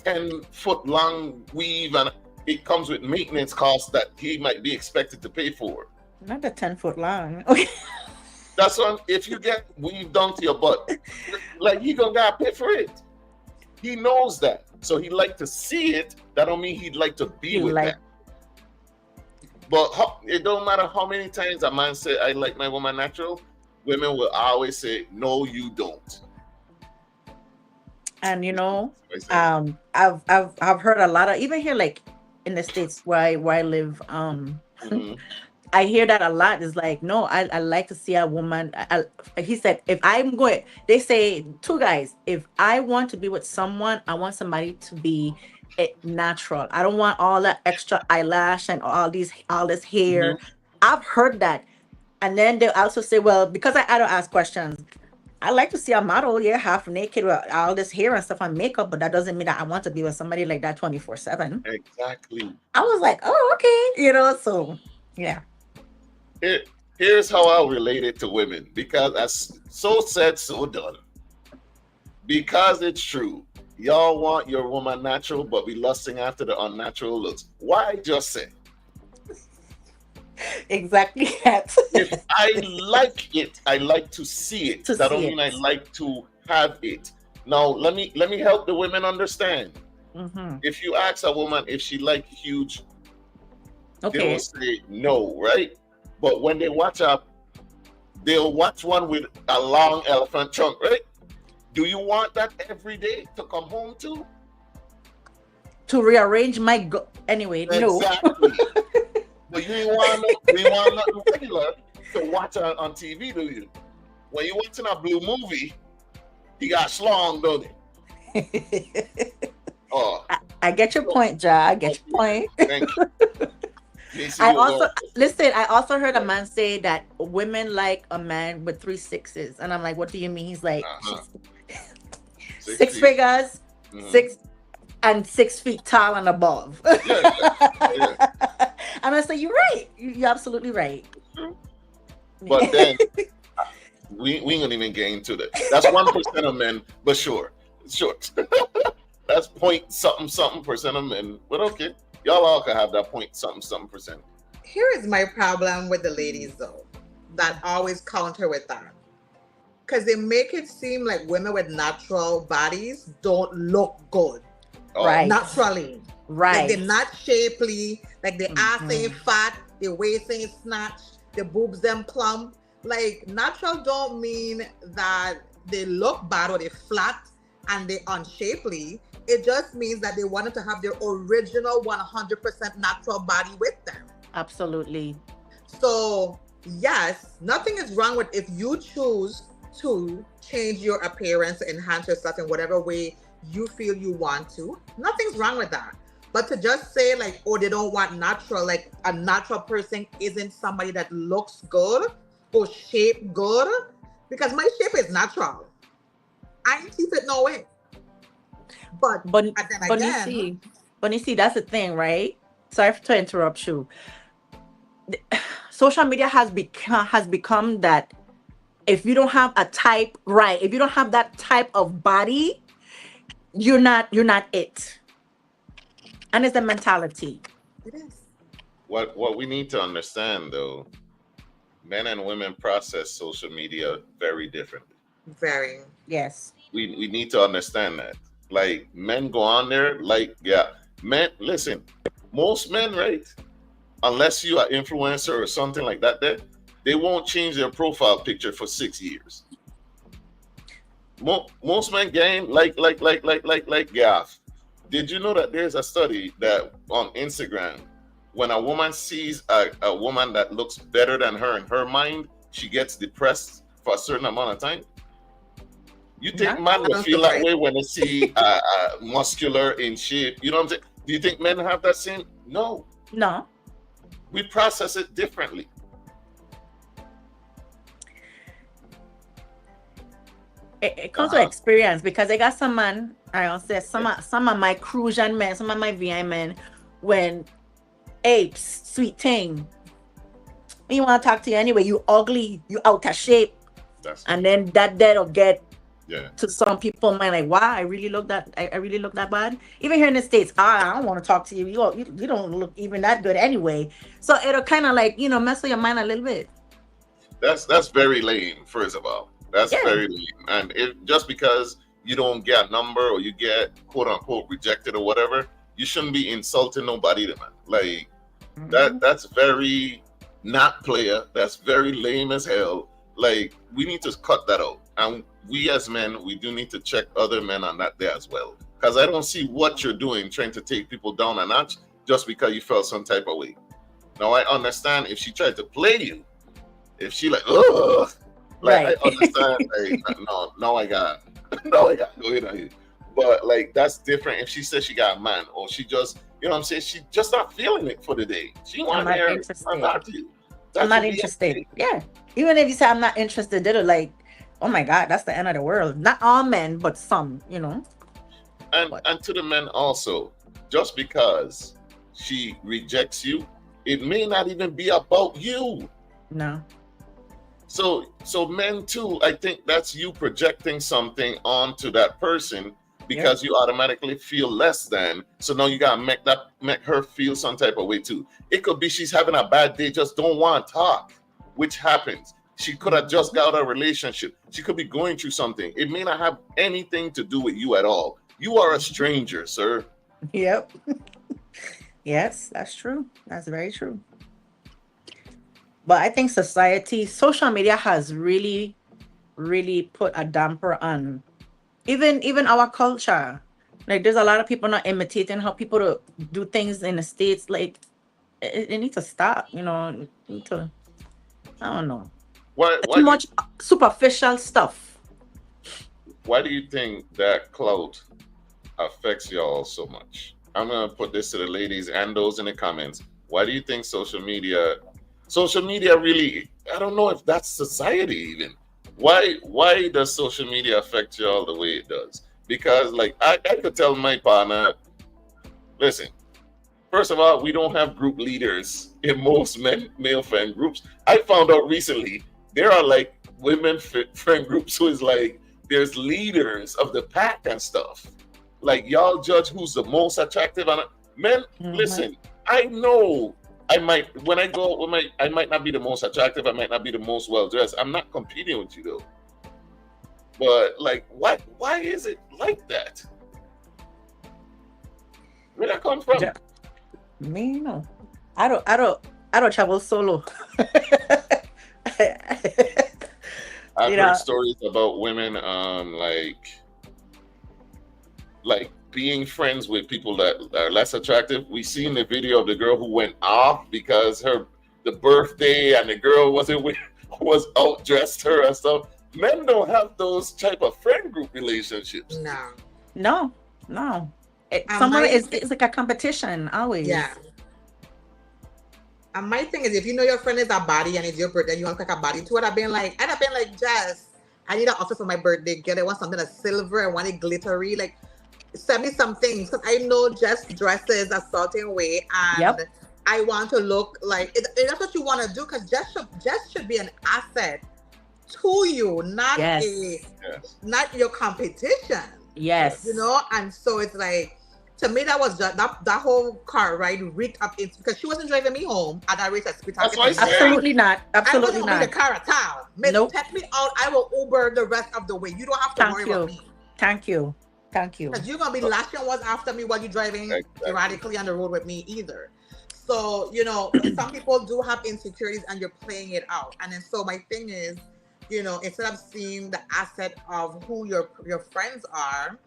10-foot long weave, and it comes with maintenance costs that he might be expected to pay for. Not the 10-foot long. Okay. That's one. If you get weave done to your butt, like he gonna gotta pay for it. He knows that, so he like to see it. That don't mean he'd like to be with that. But it don't matter how many times a man say I like my woman natural, women will always say no, you don't. And you know, I say. I've heard a lot of, even here, like in the States where I live, Mhm. I hear that a lot. It's like, no, I like to see a woman. He said, if I'm going, they say, two guys, if I want to be with someone, I want somebody to be natural. I don't want all that extra eyelash and all this hair. Mhm. I've heard that. And then they also say, well, because I don't ask questions, I like to see a model, yeah, half naked with all this hair and stuff and makeup, but that doesn't mean that I want to be with somebody like that 24/7. Exactly. I was like, oh, okay, you know, so yeah. Here, here's how I'll relate it to women, because as so said, so done. Because it's true. Y'all want your woman natural, but be lusting after the unnatural looks. Why just say? Exactly that. If I like it, I like to see it. To That see don't mean I it. like to have it. Now let me help the women understand. Mm-hmm. If you ask a woman if she like huge, they Okay. will say no, right? But when they watch up, they'll watch one with a long elephant trunk, right? Do you want that every day to come home to? To rearrange my anyway, no. Exactly. But you ain't want nothing regular to watch on TV, do you? When you're watching a blue movie, he got schlong, don't he? Oh, I get your point, Ja. I get your point. thank you. I also heard a man say that women like a man with 3 6s. And I'm like, what do you mean? He's like, Uh-huh. six feet. figures, Mhm. 6 feet tall and above. Yeah. And I said, you're right. You're absolutely right. But then we ain't gonna even get into that. That's 1% of men, but sure. That's point something percent of men. But okay, y'all all can have that point something percent. Here is my problem with the ladies, though, that always counter with that. Because they make it seem like women with natural bodies don't look good. Oh, Right. Naturally. Right. Like they're not shapely, like the ass Mhm. ain't fat, the waist ain't snatched, the boobs them plump. Like natural don't mean that they look bad or they flat and they unshapely. It just means that they wanted to have their original 100% natural body with them. Absolutely. So yes, nothing is wrong with if you choose to change your appearance, enhance yourself in whatever way you feel you want to. Nothing's wrong with that. But to just say like, oh, they don't want natural, like a natural person isn't somebody that looks good or shape good, because my shape is natural. I ain't keep it no way. But then again, but you see, that's the thing, right? Sorry to interrupt you. Social media has become that if you don't have a type, right? If you don't have that type of body, you're not it. And it's the mentality. it is. What we need to understand though, men and women process social media very differently. Very. Yes. We need to understand that. Like men go on there, like men. Listen, most men, right? Unless you are influencer or something like that, they won't change their profile picture for 6 years. Most men game like gaff. Did you know that there's a study that on Instagram, when a woman sees a woman that looks better than her in her mind, she gets depressed for a certain amount of time? You think men will feel that way when they see muscular in shape? You know what I'm saying? Do you think men have that same? No. No. We process it differently. It comes with experience, because I got some man, I don't say some of my Crucian men, some of my VI men, when apes, sweet thing, you want to talk to you anyway, you ugly, you out of shape. And then that'll get to some people mind, like, wow, I really look that bad. Even here in the States, I don't want to talk to you. You don't look even that good anyway. So it'll kind of like, mess with your mind a little bit. That's very lame, first of all. That's very lame. And just because you don't get a number or you get quote unquote rejected or whatever, you shouldn't be insulting nobody, man. Like that's very not player. That's very lame as hell. like we need to cut that out. And we as men, we do need to check other men on that there as well. Because I don't see what you're doing trying to take people down a notch just because you felt some type of way. Now I understand if she tried to play you, if she like, ugh, like Right. I understand. Like, no, I got go ahead on you. But like that's different. If she says she got a man, or she just, you know what I'm saying, she just not feeling it for the day. She want to hear about you. I'm not interested. Yeah. Even if you say I'm not interested, they're like, oh my God, that's the end of the world. Not all men, but some, you know. And to the men also, just because she rejects you, it may not even be about you. No. So men too, I think that's you projecting something onto that person because you automatically feel less than. So now you gotta make her feel some type of way too. It could be she's having a bad day, just don't want to talk, which happens. She could have just got out of a relationship. She could be going through something. It may not have anything to do with you at all. You are a stranger, sir. Yep. Yes, that's true. That's very true. But I think social media has really, really put a damper on even our culture. Like there's a lot of people not imitating how people do things in the States. Like it needs to stop, you know. I don't know. Why too much superficial stuff. Why do you think that clout affects y'all so much? I'm gonna put this to the ladies and those in the comments. Why do you think social media really, I don't know if that's society even. Why does social media affect y'all the way it does? Because like I could tell my partner, listen, first of all, we don't have group leaders in most male friend groups. I found out recently there are like women friend groups who is like there's leaders of the pack and stuff. Like y'all judge who's the most attractive and men. Listen, I know I might when I go with I might not be the most attractive, I might not be the most well dressed. I'm not competing with you though. But like why is it like that? Where that come from? Me no. I don't travel solo. I've heard stories about women like being friends with people that are less attractive. We seen the video of the girl who went off because the birthday and the girl was outdressed her and stuff. Men don't have those type of friend group relationships. No. It's like a competition always. Yeah. And my thing is, if you know your friend is a body and it's your birthday, you want to take a body to it. I'd have been like, Jess, I need an outfit for my birthday. Girl, I want something that's silver. I want it glittery. Like, send me some things because I know Jess dresses a certain way, and I want to look like that's what you want to do. Because Jess should be an asset to you, not not your competition. Yes, you know. And so it's like, to me, that was just that whole car ride reeked up into, because she wasn't driving me home at that rate at speed. Absolutely not. Absolutely not. I wasn't the car at all. Nope. Take me out. I will Uber the rest of the way. You don't have to worry about me. Thank you. Because you're gonna be lashing what's after me while you're driving erratically on the road with me either. So, you know, some people do have insecurities and you're playing it out. And then so my thing is, you know, instead of seeing the asset of who your friends are,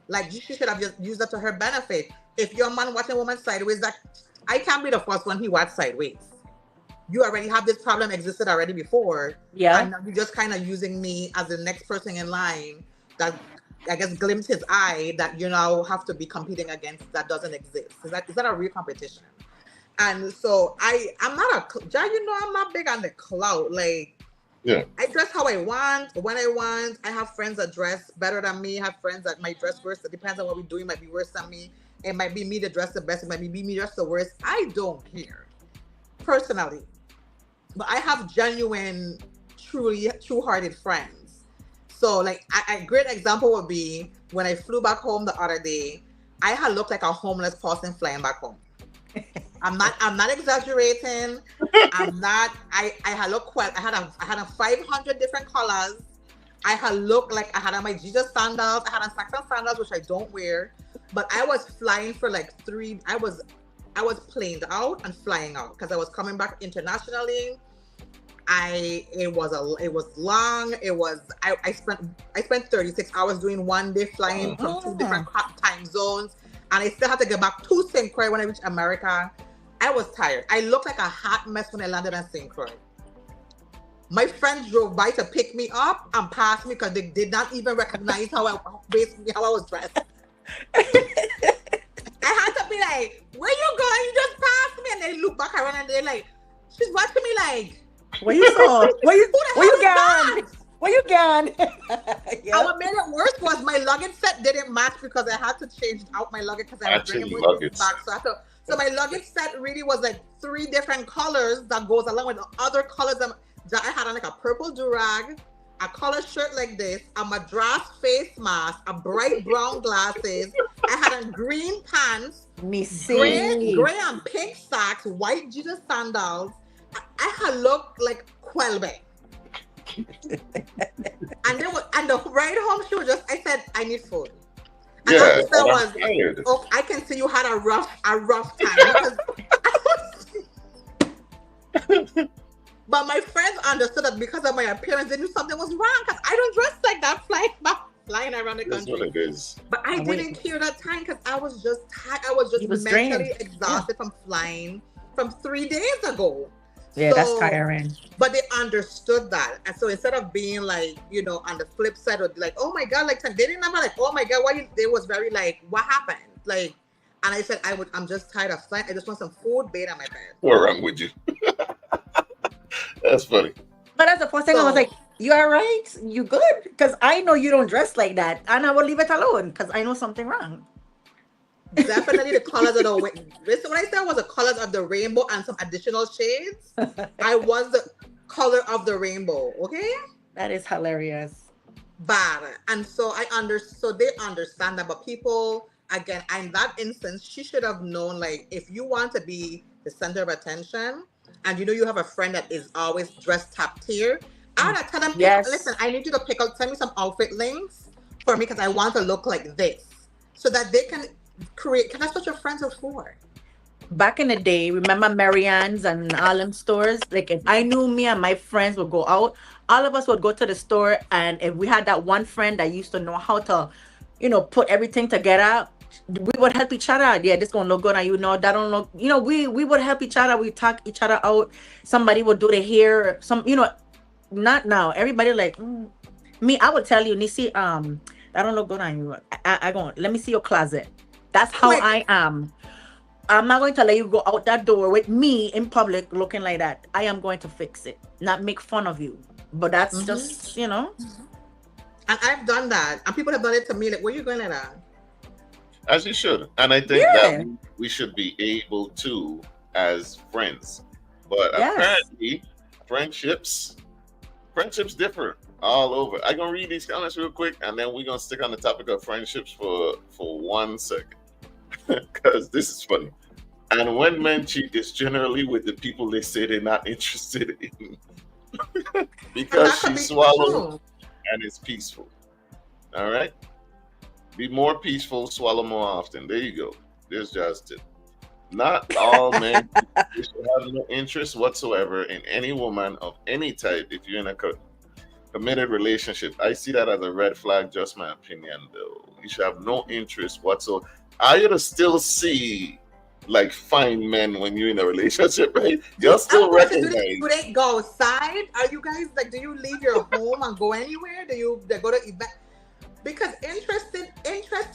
like you should have just used that to her benefit. If your man watching a woman sideways, that I can't be the first one he watched sideways. You already have this problem existed already before. Yeah. And now you're just kind of using me as the next person in line that I guess glimpse his eye that you now have to be competing against that doesn't exist. Is that a real competition? And so I'm not you know, I'm not big on the clout. Like, I dress how I want, when I want. I have friends that dress better than me. I have friends that might dress worse. It depends on what we're doing. It might be worse than me. It might be me that dress the best. It might be me dress the worst. I don't care, personally. But I have genuine, true-hearted friends. So, like, a great example would be when I flew back home the other day. I had looked like a homeless person flying back home. I'm not exaggerating. I had looked quite. I had a 500 different colors. I had looked like I had on my Jesus sandals. I had on Saxon sandals, which I don't wear. But I was flying for like I was planed out and flying out because I was coming back internationally. it was long. I spent 36 hours doing one day flying from 2 different time zones, and I still had to get back to St. Croix when I reached America. I was tired. I looked like a hot mess when I landed in St. Croix. My friends drove by to pick me up and pass me because they did not even recognize how I was dressed. I had to be like, "Where you going? You just passed me." And they look back around and they're like, she's watching me like, "Where you saw? Where you gone? Where you gone?" And what made it worse was my luggage set didn't match because I had to change out my luggage because I was bringing more things back. So my luggage set really was like 3 different colors that goes along with the other colors that I had on, like a purple durag, a color shirt like this, a Madras face mask, a bright brown glasses. I had on green pants, gray and pink socks, white Jesus sandals. I had looked like Quelbe. and the ride home, I said, "I need food." And I can see you had a rough time. But my friends understood that because of my appearance, they knew something was wrong because I don't dress like that flying around the country. That's what it is. But I didn't care that time because I was just tired. I was just mentally exhausted from flying from 3 days ago. Yeah, that's tiring. But they understood that. And so instead of being like, on the flip side, or like, "Oh my God," like they didn't ever like, "Oh my God," they was very like, "What happened?" Like, and I said, I'm just tired of flying. I just want some food bait on my bed. What's wrong with you? That's funny. But that's the first thing I was like, "You all right? You good?" Because I know you don't dress like that, and I will leave it alone because I know something wrong. Definitely the colors of the what I said was the colors of the rainbow and some additional shades. I was the color of the rainbow. Okay, that is hilarious. But and so they understand that. But people, again, in that instance, she should have known, like, if you want to be the center of attention and you have a friend that is always dressed top tier, I would have tell them, "Listen, I need you to send me some outfit links for me because I want to look like this," so that they can create. Because that's what your friends are for. Back in the day, remember Marianne's and all them stores? Like, if I knew me and my friends would go out, all of us would go to the store, and if we had that one friend that used to know how to, put everything together, we would help each other. Yeah, this gonna look good, and that don't look. We would help each other. We talk each other out. Somebody would do the hair. Not now. Everybody like me. I would tell you, Neci, that don't look good on you. I go. Let me see your closet. That's how I am. I'm not going to let you go out that door with me in public looking like that. I am going to fix it, not make fun of you. But that's just, And I've done that, and people have done it to me. Like, "Where you going at that?" As you should, and I think that we should be able to as friends. But apparently, friendships differ all over. I'm gonna read these comments real quick, and then we're gonna stick on the topic of friendships for 1 second, because this is funny. And when men cheat, it's generally with the people they say they're not interested in, because she swallows and it's peaceful. All right. Be more peaceful, swallow more often. There you go. There's Jah's tip. Not all men should have no interest whatsoever in any woman of any type if you're in a committed relationship. I see that as a red flag, just my opinion, though. You should have no interest whatsoever. I ought to still see, like, fine men when you're in a relationship, right? You'll still recognize. Do they go outside? Are you guys, like, do you leave your home and go anywhere? Do you go to event? Because interest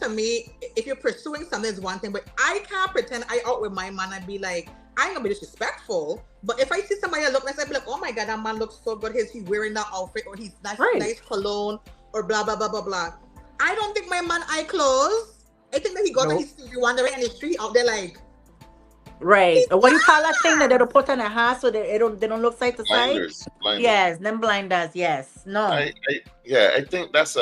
to me, if you're pursuing something, is one thing, but I can't pretend I out with my man and be like, I ain't gonna be disrespectful. But if I see somebody that look nice, I'd be like, "Oh my God, that man looks so good. He's wearing that outfit, or he's nice cologne, or blah blah blah blah blah." I don't think my man eye closed. I think that he got he's wandering in the street out there like. Right. What do you call that thing that they don't put on a house so they don't look side to side? Blinders. Yes, them blinders. Yes. No. I think that's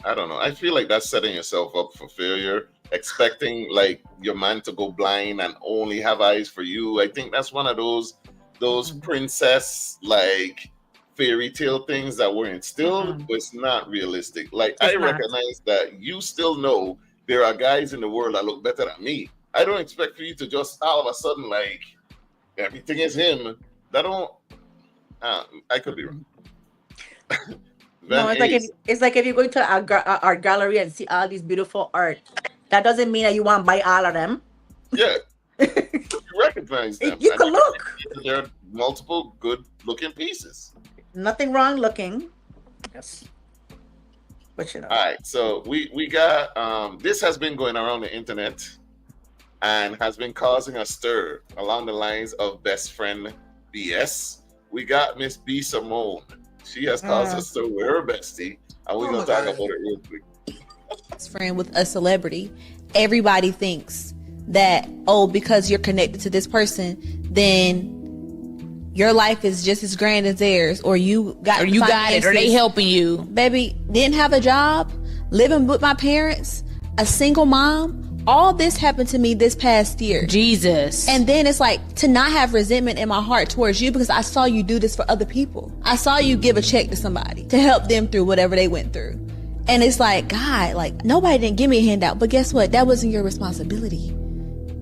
I don't know. I feel like that's setting yourself up for failure, expecting like your man to go blind and only have eyes for you. I think that's one of those princess like fairy tale things that were instilled, but it's not realistic. Like I recognize that you still know there are guys in the world that look better than me. I don't expect for you to just all of a sudden like everything is him. I I could be wrong. No, it's like if you're going to an art gallery and see all these beautiful art, that doesn't mean that you want to buy all of them. Yeah. You recognize them. You can look. There are multiple good-looking pieces. Nothing wrong looking. Yes. But you know. All right, so we got this has been going around the internet and has been causing a stir along the lines of best friend BS. We got Miss B Simone. She has caused a stir with her bestie, and we're gonna talk about it real quick. Best friend with a celebrity. Everybody thinks that, oh, because you're connected to this person, then your life is just as grand as theirs, or you got it, or they helping you. Baby, didn't have a job, living with my parents, a single mom. All this happened to me this past year. Jesus. And then it's like to not have resentment in my heart towards you because I saw you do this for other people. I saw you give a check to somebody to help them through whatever they went through. And it's like, God, like nobody didn't give me a handout, but guess what? That wasn't your responsibility.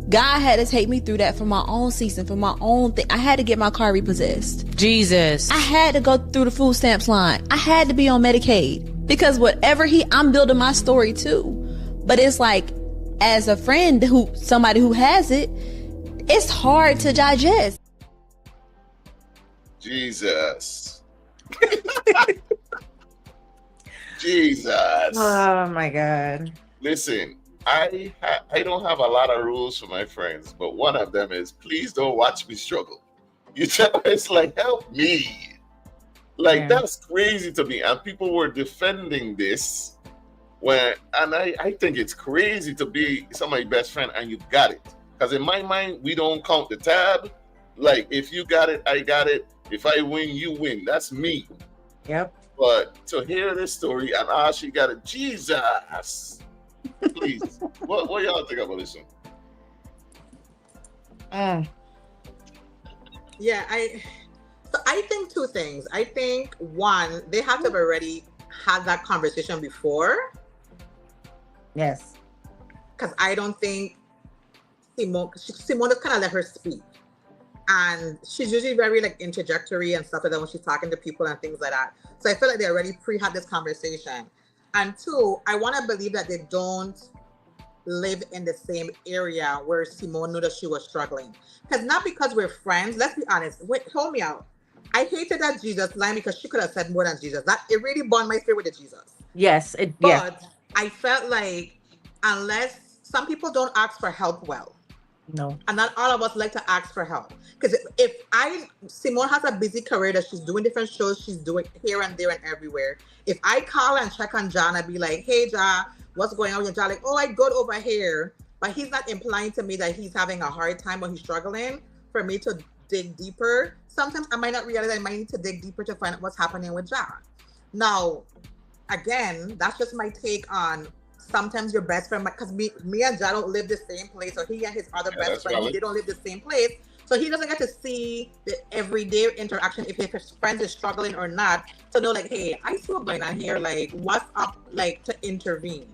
God had to take me through that for my own season, for my own thing. I had to get my car repossessed. Jesus. I had to go through the food stamps line. I had to be on Medicaid because whatever I'm building my story too. But it's like, as a friend somebody who has it, it's hard to digest. Jesus. Jesus. Oh my God. Listen, I don't have a lot of rules for my friends, but one of them is please don't watch me struggle. It's like, help me. Like, that's crazy to me. And people were defending this. And I think it's crazy to be somebody's best friend and you got it. Because in my mind, we don't count the tab. Like, if you got it, I got it. If I win, you win. That's me. Yep. But to hear this story and she got it, Jesus. Please. what y'all think about this one? Yeah, I think two things. I think one, they have to have already had that conversation before. Yes. Because I don't think Simone just kind of let her speak. And she's usually very like interjectory and stuff like that when she's talking to people and things like that. So I feel like they already had this conversation. And two, I want to believe that they don't live in the same area where Simone knew that she was struggling. Because not because we're friends, let's be honest. Wait, hold me out. I hated that Jesus line because she could have said more than Jesus. It really burned my spirit with the Jesus. Yes. But I felt like unless some people don't ask for help well. No. And not all of us like to ask for help. Because Simone has a busy career that she's doing different shows, she's doing here and there and everywhere. If I call and check on Jah and be like, hey Jah, what's going on with Jah? Like, oh, I good over here. But he's not implying to me that he's having a hard time or he's struggling for me to dig deeper. Sometimes I might not realize I might need to dig deeper to find out what's happening with Jah. Now, again, that's just my take on sometimes your best friend, because me and Jah don't live the same place, or he and his other best friend, they don't live the same place. So he doesn't get to see the everyday interaction if his friend is struggling or not, to know like, hey, I see what's going on here, like what's up, like to intervene.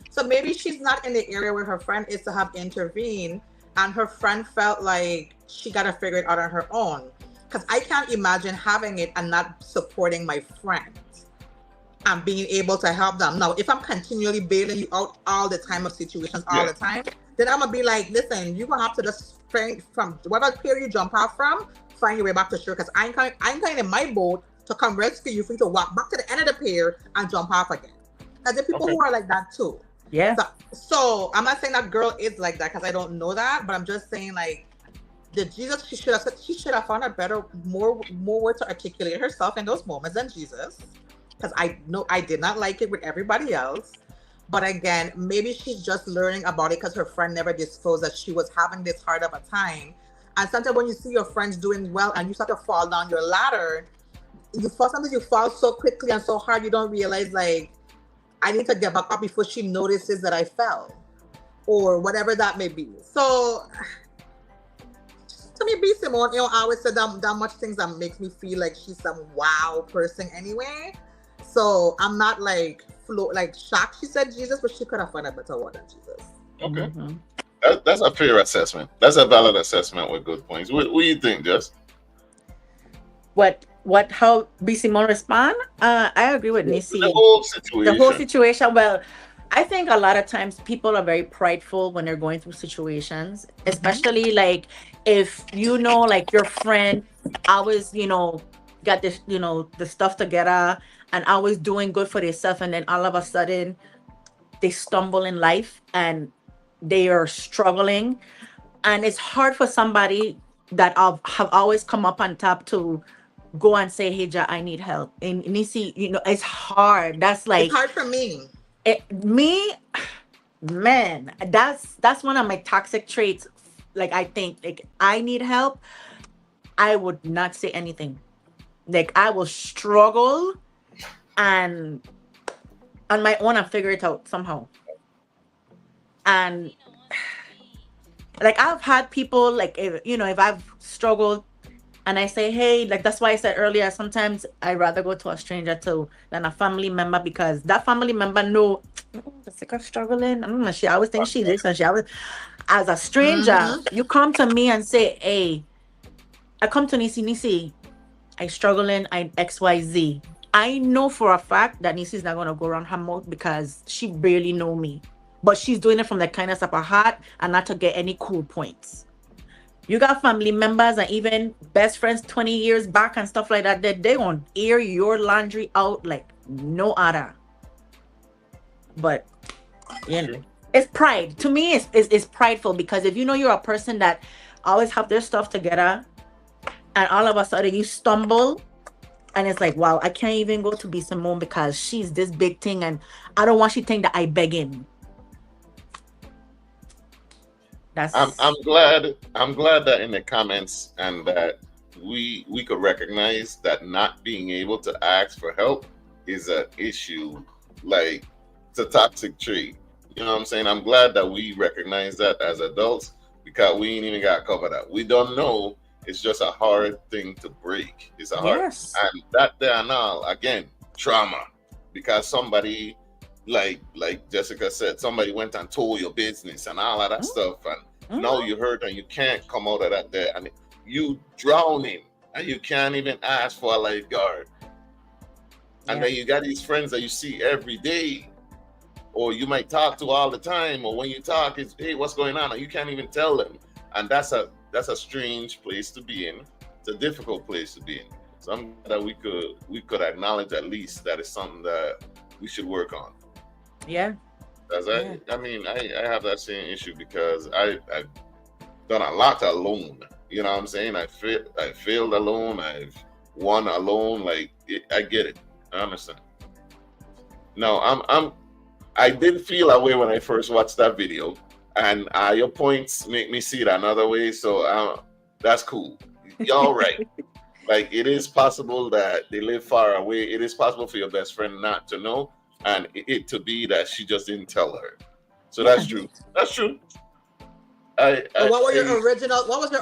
So maybe she's not in the area where her friend is to have intervened, and her friend felt like she got to figure it out on her own. Because I can't imagine having it and not supporting my friends and being able to help them. Now, if I'm continually bailing you out all the time of situations all the time, then I'm going to be like, listen, you're going to have to just from whatever pier you jump off from, find your way back to shore. Because I ain't coming in my boat to come rescue you for you to walk back to the end of the pier and jump off again. Because there are people who are like that too. Yeah. So I'm not saying that girl is like that because I don't know that, but I'm just saying like, the Jesus, she should have found a better, more words to articulate herself in those moments than Jesus. Because I know I did not like it with everybody else. But again, maybe she's just learning about it because her friend never disclosed that she was having this hard of a time. And sometimes when you see your friends doing well and you start to fall down your ladder, sometimes you fall so quickly and so hard you don't realize like, I need to get back up before she notices that I fell. Or whatever that may be. So to me, B Simone, I always said that much things that makes me feel like she's some wow person anyway. So I'm not like shocked she said Jesus, but she could have found a better word than Jesus. Okay. Mm-hmm. That's a fair assessment. That's a valid assessment with good points. What do you think, Jess? What how B. Simone respond? I agree with Neci. The whole situation. The whole situation. Well, I think a lot of times people are very prideful when they're going through situations, especially like if you know, like your friend always, got this, the stuff together and always doing good for themselves, and then all of a sudden they stumble in life and they are struggling, and it's hard for somebody that have always come up on top to go and say, hey, Jah, I need help. And Neci, it's hard. That's like, it's hard for me. Man, that's one of my toxic traits. Like, I think, like, I need help, I would not say anything. Like, I will struggle and on my own and figure it out somehow. And like, I've had people, like, if I've struggled and I say, hey, like, that's why I said earlier, sometimes I'd rather go to a stranger than a family member, because that family member know Jessica struggling. She always thinks she this, and she always, as a stranger, you come to me and say, hey, I come to Neci, I struggling, I XYZ. I know for a fact that Nici's not going to go around her mouth because she barely know me. But she's doing it from the kindness of her heart and not to get any cool points. You got family members and even best friends 20 years back and stuff like that, that they gonna air your laundry out like no other. But it's pride. To me, it's prideful, because if you know you're a person that always have their stuff together and all of a sudden you stumble and it's like, wow, I can't even go to B. Simone because she's this big thing and I don't want she think that I begging. I'm glad that in the comments and that we could recognize that not being able to ask for help is an issue. Like, it's a toxic trait. You know what I'm saying? I'm glad that we recognize that as adults, because we ain't even got to cover that. We don't know. It's just a hard thing to break. It's a hard, and that there now, again, trauma, because somebody, like Jessica said, somebody went and told your business and all of that stuff, and now you hurt and you can't come out of that there, and you drowning and you can't even ask for a lifeguard. And then you got these friends that you see every day, or you might talk to all the time, or when you talk, it's, hey, what's going on? And you can't even tell them. And that's a strange place to be in. It's a difficult place to be in. So I'm glad that we could acknowledge at least that it's something that we should work on. Yeah. Because I mean, I have that same issue, because I've done a lot alone. You know what I'm saying? I failed alone. I've won alone. Like, I get it. I understand. No, I did feel that way when I first watched that video, and your points make me see it another way. So that's cool. Y'all right. Like, it is possible that they live far away. It is possible for your best friend not to know, and it to be that she just didn't tell her. So that's true. That's true. What was your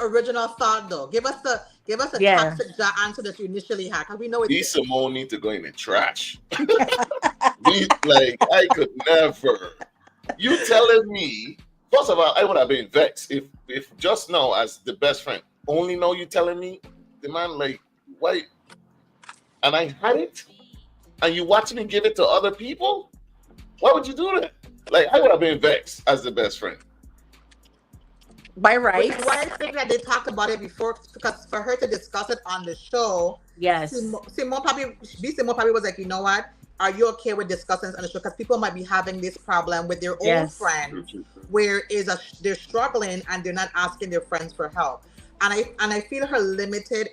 original thought though? Give us a toxic Jah answer that you initially had, because we know it's Simone need to go in the trash. Like, I could never. You telling me, first of all, I would have been vexed if just now, as the best friend, only know you telling me, the man, like, why? And I had it, and you watching me give it to other people? Why would you do that? Like, I would have been vexed as the best friend. By right. Which is why I think that they talked about it before, because for her to discuss it on the show, Simone probably was like, you know what? Are you okay with discussing this on the show? Because people might be having this problem with their own friends, where they're struggling and they're not asking their friends for help. And I feel her limited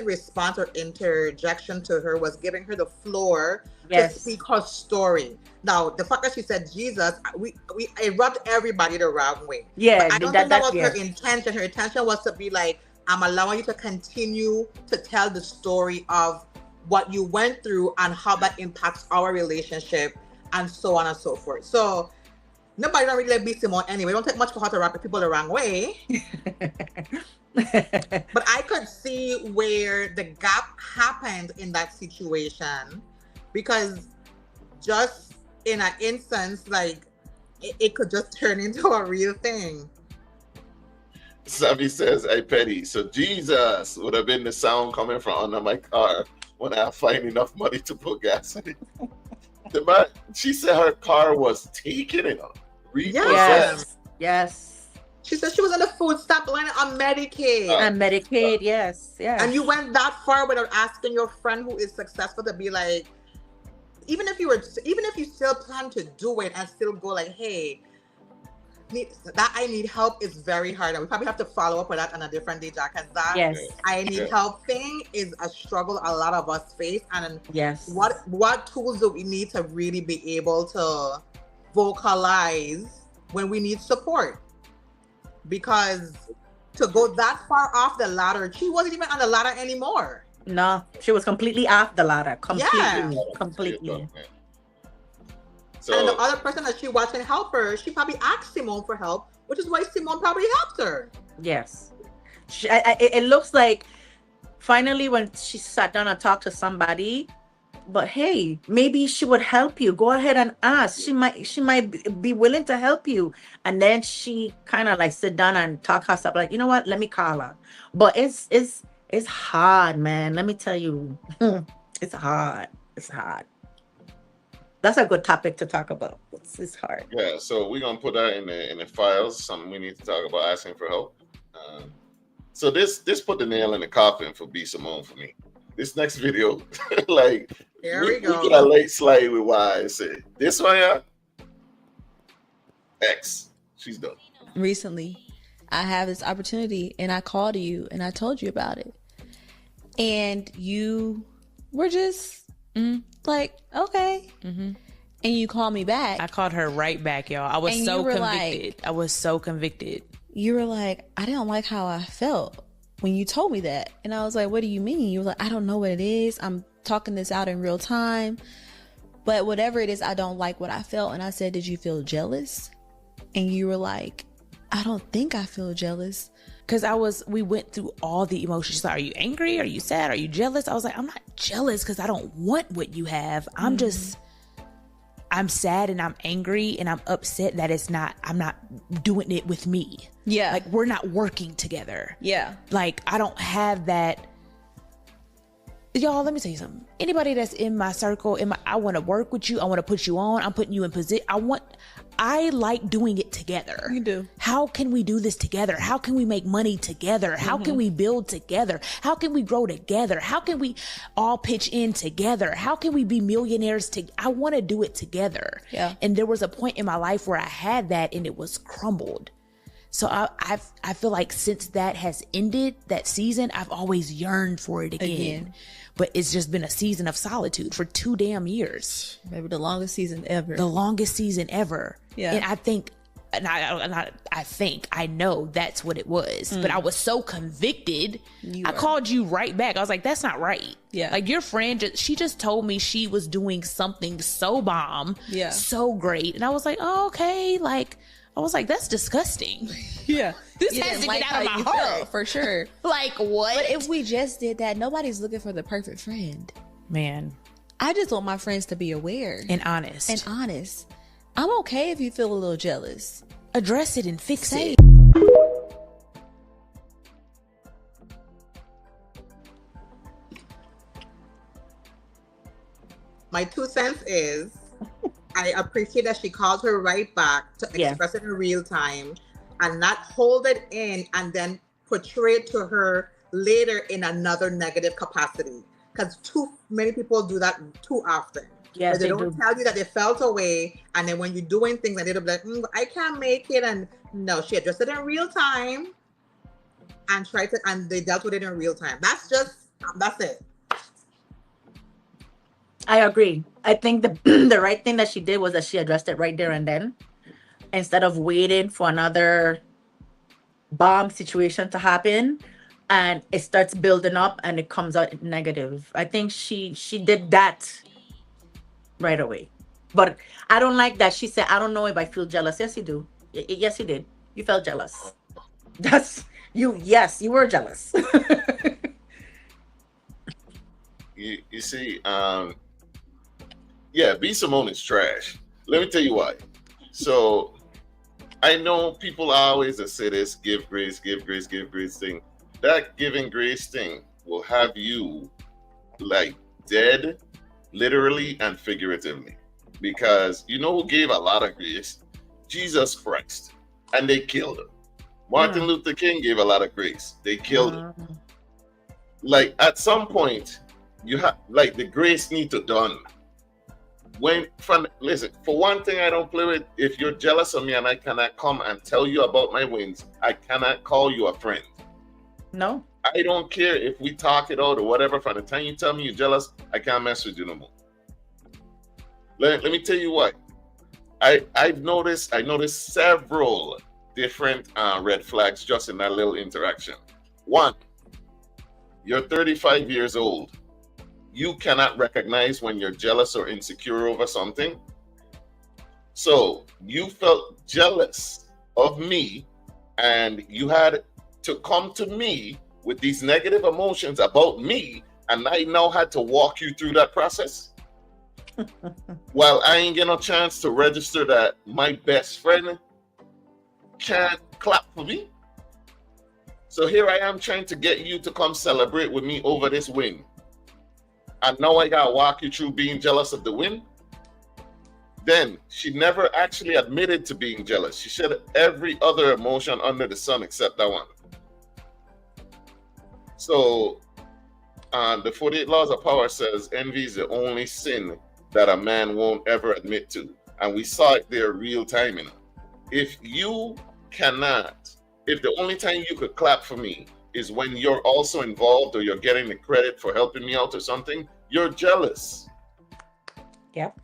response or interjection to her was giving her the floor to speak her story. Now, the fact that she said Jesus, it rubbed everybody the wrong way. Yeah, but I don't think that was her intention. Her intention was to be like, I'm allowing you to continue to tell the story of what you went through and how that impacts our relationship and so on and so forth. So nobody don't really like B. Simone anyway. It don't take much for her to rub people the wrong way. But I could see where the gap happened in that situation, because just in an instance, like, it could just turn into a real thing. Savvy says, "Hey, Petty. So Jesus would have been the sound coming from under my car when I find enough money to put gas in it." She said her car was taken in. Yes. Yes. She said she was on the food stamp line on Medicaid. And Medicaid, yes. And you went that far without asking your friend who is successful to be like, even if you still plan to do it and still go like, hey, that I need help is very hard. And we probably have to follow up with that on a different day, Jack, because that I need help thing is a struggle a lot of us face. And what tools do we need to really be able to vocalize when we need support? Because to go that far off the ladder, she wasn't even on the ladder anymore. No, she was completely off the ladder. Completely. So, and the other person that she watched and help her, she probably asked Simone for help, which is why Simone probably helped her. Yes. It looks like finally when she sat down and talked to somebody, but hey, maybe she would help you. Go ahead and ask. She might be willing to help you. And then she kind of like sit down and talk herself like, you know what? Let me call her. But it's hard, man. Let me tell you, it's hard. It's hard. That's a good topic to talk about. It's hard. Yeah, so we're gonna put that in the files. Something we need to talk about, asking for help. So this put the nail in the coffin for B Simone for me. This next video, like, here we go. We got a late slide with why I said this one, yeah. X, she's done. Recently, I have this opportunity, and I called you and I told you about it, and you were just like, okay. And you called me back. I called her right back, y'all. I was so convicted. I was so convicted. You were like, I didn't like how I felt when you told me that. And I was like, what do you mean? You were like, I don't know what it is. I'm talking this out in real time. But whatever it is, I don't like what I felt. And I said, did you feel jealous? And you were like, I don't think I feel jealous. Because we went through all the emotions. She's like, are you angry? Are you sad? Are you jealous? I was like, I'm not jealous because I don't want what you have. I'm sad and I'm angry and I'm upset that I'm not doing it with me. Yeah. Like, we're not working together. Yeah. Like, I don't have that. Y'all, let me tell you something. Anybody that's in my circle, I want to work with you. I want to put you on. I'm putting you in position. I like doing it together. You do. How can we do this together? How can we make money together? How can we build together? How can we grow together? How can we all pitch in together? How can we be millionaires I want to do it together. Yeah. And there was a point in my life where I had that and it was crumbled. So I feel like since that has ended, that season, I've always yearned for it again. But it's just been a season of solitude for 2 damn years. Maybe the longest season ever. The longest season ever. Yeah. And I think, I know that's what it was. But I was so convicted. I called you right back. I was like, that's not right. Yeah. Like, your friend, she just told me she was doing something so bomb. Yeah. So great. And I was like, oh, okay. Like, I was like, that's disgusting. Yeah. This has to get out of my heart. For sure. Like, what? But if we just did that, nobody's looking for the perfect friend. Man. I just want my friends to be aware. And honest. I'm okay if you feel a little jealous. Address it and fix it. My 2 cents is, I appreciate that she called her right back to express it in real time and not hold it in and then portray it to her later in another negative capacity. Because too many people do that too often. Yes, they don't tell you that they felt away, and then when you're doing things, and they'll be like, I can't make it. And no, she addressed it in real time and they dealt with it in real time. That's it. I agree. I think the right thing that she did was that she addressed it right there and then, instead of waiting for another bomb situation to happen and it starts building up and it comes out negative. I think she did that right away. But I don't like that she said, I don't know if I feel jealous. Yes, you do. Yes, you did. You felt jealous. That's you. Yes, you were jealous. You see, B Simone is trash. Let me tell you why. So I know people always say this, give grace thing. That giving grace thing will have you like dead, literally and figuratively. Because you know who gave a lot of grace? Jesus Christ. And they killed him. Martin Luther King gave a lot of grace. They killed him. Like at some point, you have like the grace need to done. Listen, for one thing I don't play with, if you're jealous of me and I cannot come and tell you about my wins, I cannot call you a friend. No. I don't care if we talk it out or whatever. From the time you tell me you're jealous, I can't mess with you no more. Let me tell you what. I noticed several different red flags just in that little interaction. One, you're 35 years old. You cannot recognize when you're jealous or insecure over something. So you felt jealous of me and you had to come to me with these negative emotions about me, and I now had to walk you through that process. Well, I ain't get no chance to register that my best friend can't clap for me. So here I am trying to get you to come celebrate with me over this win. And now I gotta walk you through being jealous of the win. Then she never actually admitted to being jealous. She said every other emotion under the sun except that one. So the 48 Laws of Power says envy is the only sin that a man won't ever admit to. And we saw it there real time, you know. If the only time you could clap for me is when you're also involved or you're getting the credit for helping me out or something, you're jealous. Yep.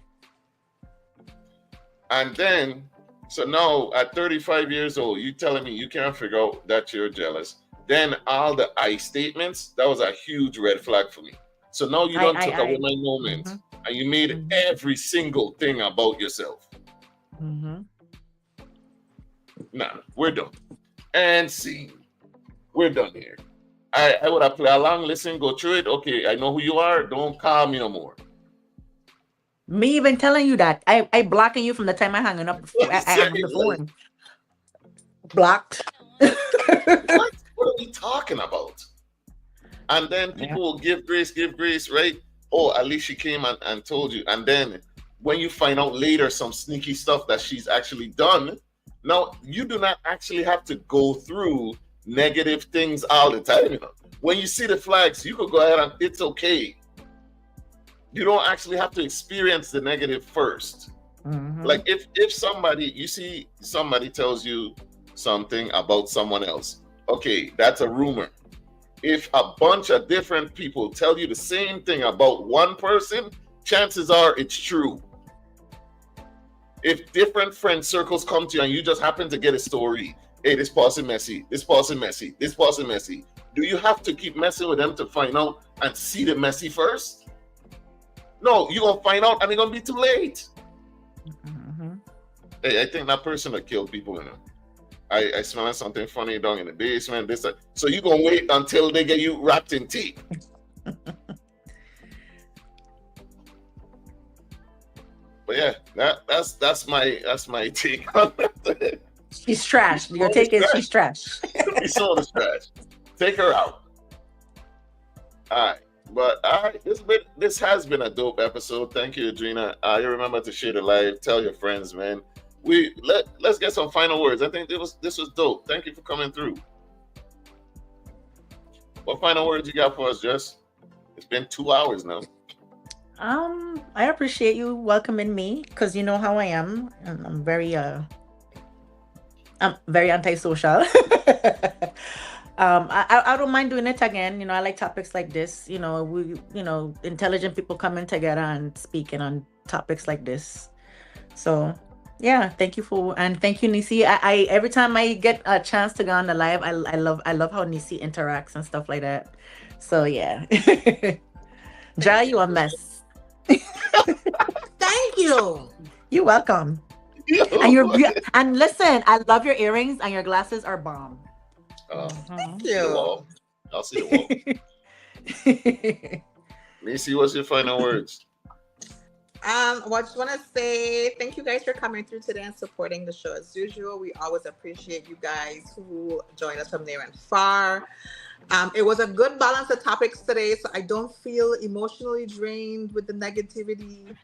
And then, so now at 35 years old, you telling me you can't figure out that you're jealous. Then all the I statements, that was a huge red flag for me. So now you don't took away my moment and you made every single thing about yourself. Nah, we're done. And see, we're done here. I would have played along, listen, go through it. Okay, I know who you are. Don't call me no more. Me even telling you that. I blocking you from the time I hanging up I hung the phone. Blocked. What are we talking about? And then people will give grace, right? Oh, at least she came and told you. And then when you find out later some sneaky stuff that she's actually done, now you do not actually have to go through negative things all the time. You know, when you see the flags, you could go ahead and it's okay. You don't actually have to experience the negative first. Like if somebody, you see somebody tells you something about someone else, okay, that's a rumor. If a bunch of different people tell you the same thing about one person, chances are it's true. If different friend circles come to you and you just happen to get a story, hey, this person messy, this person messy, this person messy, do you have to keep messing with them to find out and see the messy first? No, you're going to find out and it's going to be too late. Hey, I think that person that killed people, you know. I smell something funny down in the basement. So you're going to wait until they get you wrapped in tape. But yeah, that's my take on that. She's trash. Your take is she's trash. She's so trash. Take her out. All right. But all right, this has been a dope episode. Thank you, Adrina. You remember to share the live, tell your friends, man. Let's get some final words. I think this was dope. Thank you for coming through. What final words you got for us, Jess? It's been 2 hours now. I appreciate you welcoming me because you know how I am, and I'm very antisocial. I don't mind doing it again. You know, I like topics like this. You know, intelligent people coming together and speaking on topics like this. So yeah, thank you Neci. I every time I get a chance to go on the live, I love how Neci interacts and stuff like that. So yeah. Jah, you a mess. Thank you. You're welcome. And listen, I love your earrings and your glasses are bomb. Thank you. I'll see the wall. Neci, what's your final words? Well, I just want to say thank you guys for coming through today and supporting the show as usual. We always appreciate you guys who join us from near and far. It was a good balance of topics today, so I don't feel emotionally drained with the negativity.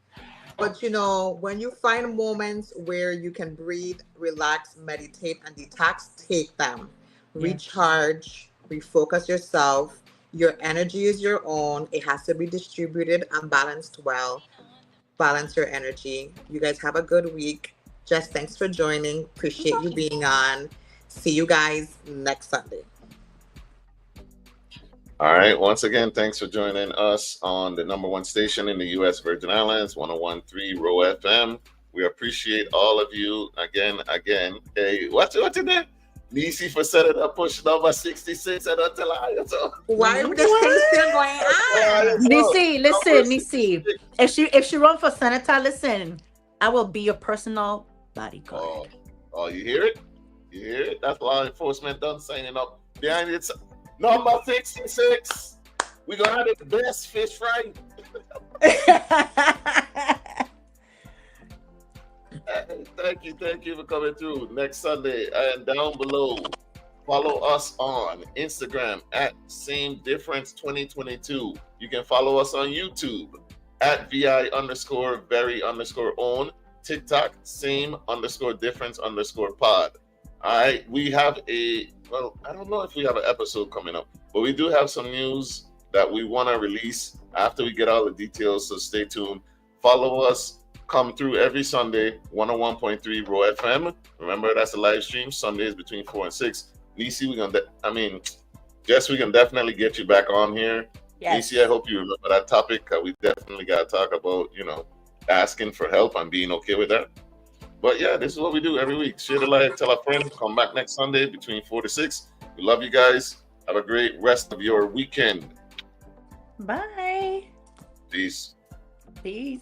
But you know, when you find moments where you can breathe, relax, meditate, and detox, take them. Recharge, refocus yourself. Your energy is your own. It has to be distributed and balanced well. Balance your energy. You guys have a good week. Jess, thanks for joining. Appreciate you being on. See you guys next Sunday. All right. Once again, thanks for joining us on the #1 station in the U.S. Virgin Islands, 101.3 Row FM. We appreciate all of you again. Hey, what's in there? Neci for set it up, push number 66 and until I. Why is this thing still going on? Neci, listen, Neci. If she run for senator, listen, I will be your personal bodyguard. Oh, you hear it? You hear it? That's law enforcement done signing up behind it. Number 66. We're gonna have the best fish fry. Thank you for coming through. Next Sunday and down below, follow us on Instagram at Same Difference 2022. You can follow us on YouTube at VI_very_own. TikTok, same_difference_pod. All right, we have I don't know if we have an episode coming up, but we do have some news that we want to release after we get all the details, so stay tuned. Follow us. Come through every Sunday, 101.3 Row FM. Remember, that's a live stream, Sundays between 4 and 6. Neci, Jess, we can definitely get you back on here. Yes. Neci, I hope you remember that topic. We definitely got to talk about, asking for help and being okay with that. But yeah, this is what we do every week. Share the live, tell a friend, come back next Sunday between 4 to 6. We love you guys. Have a great rest of your weekend. Bye. Peace. Peace.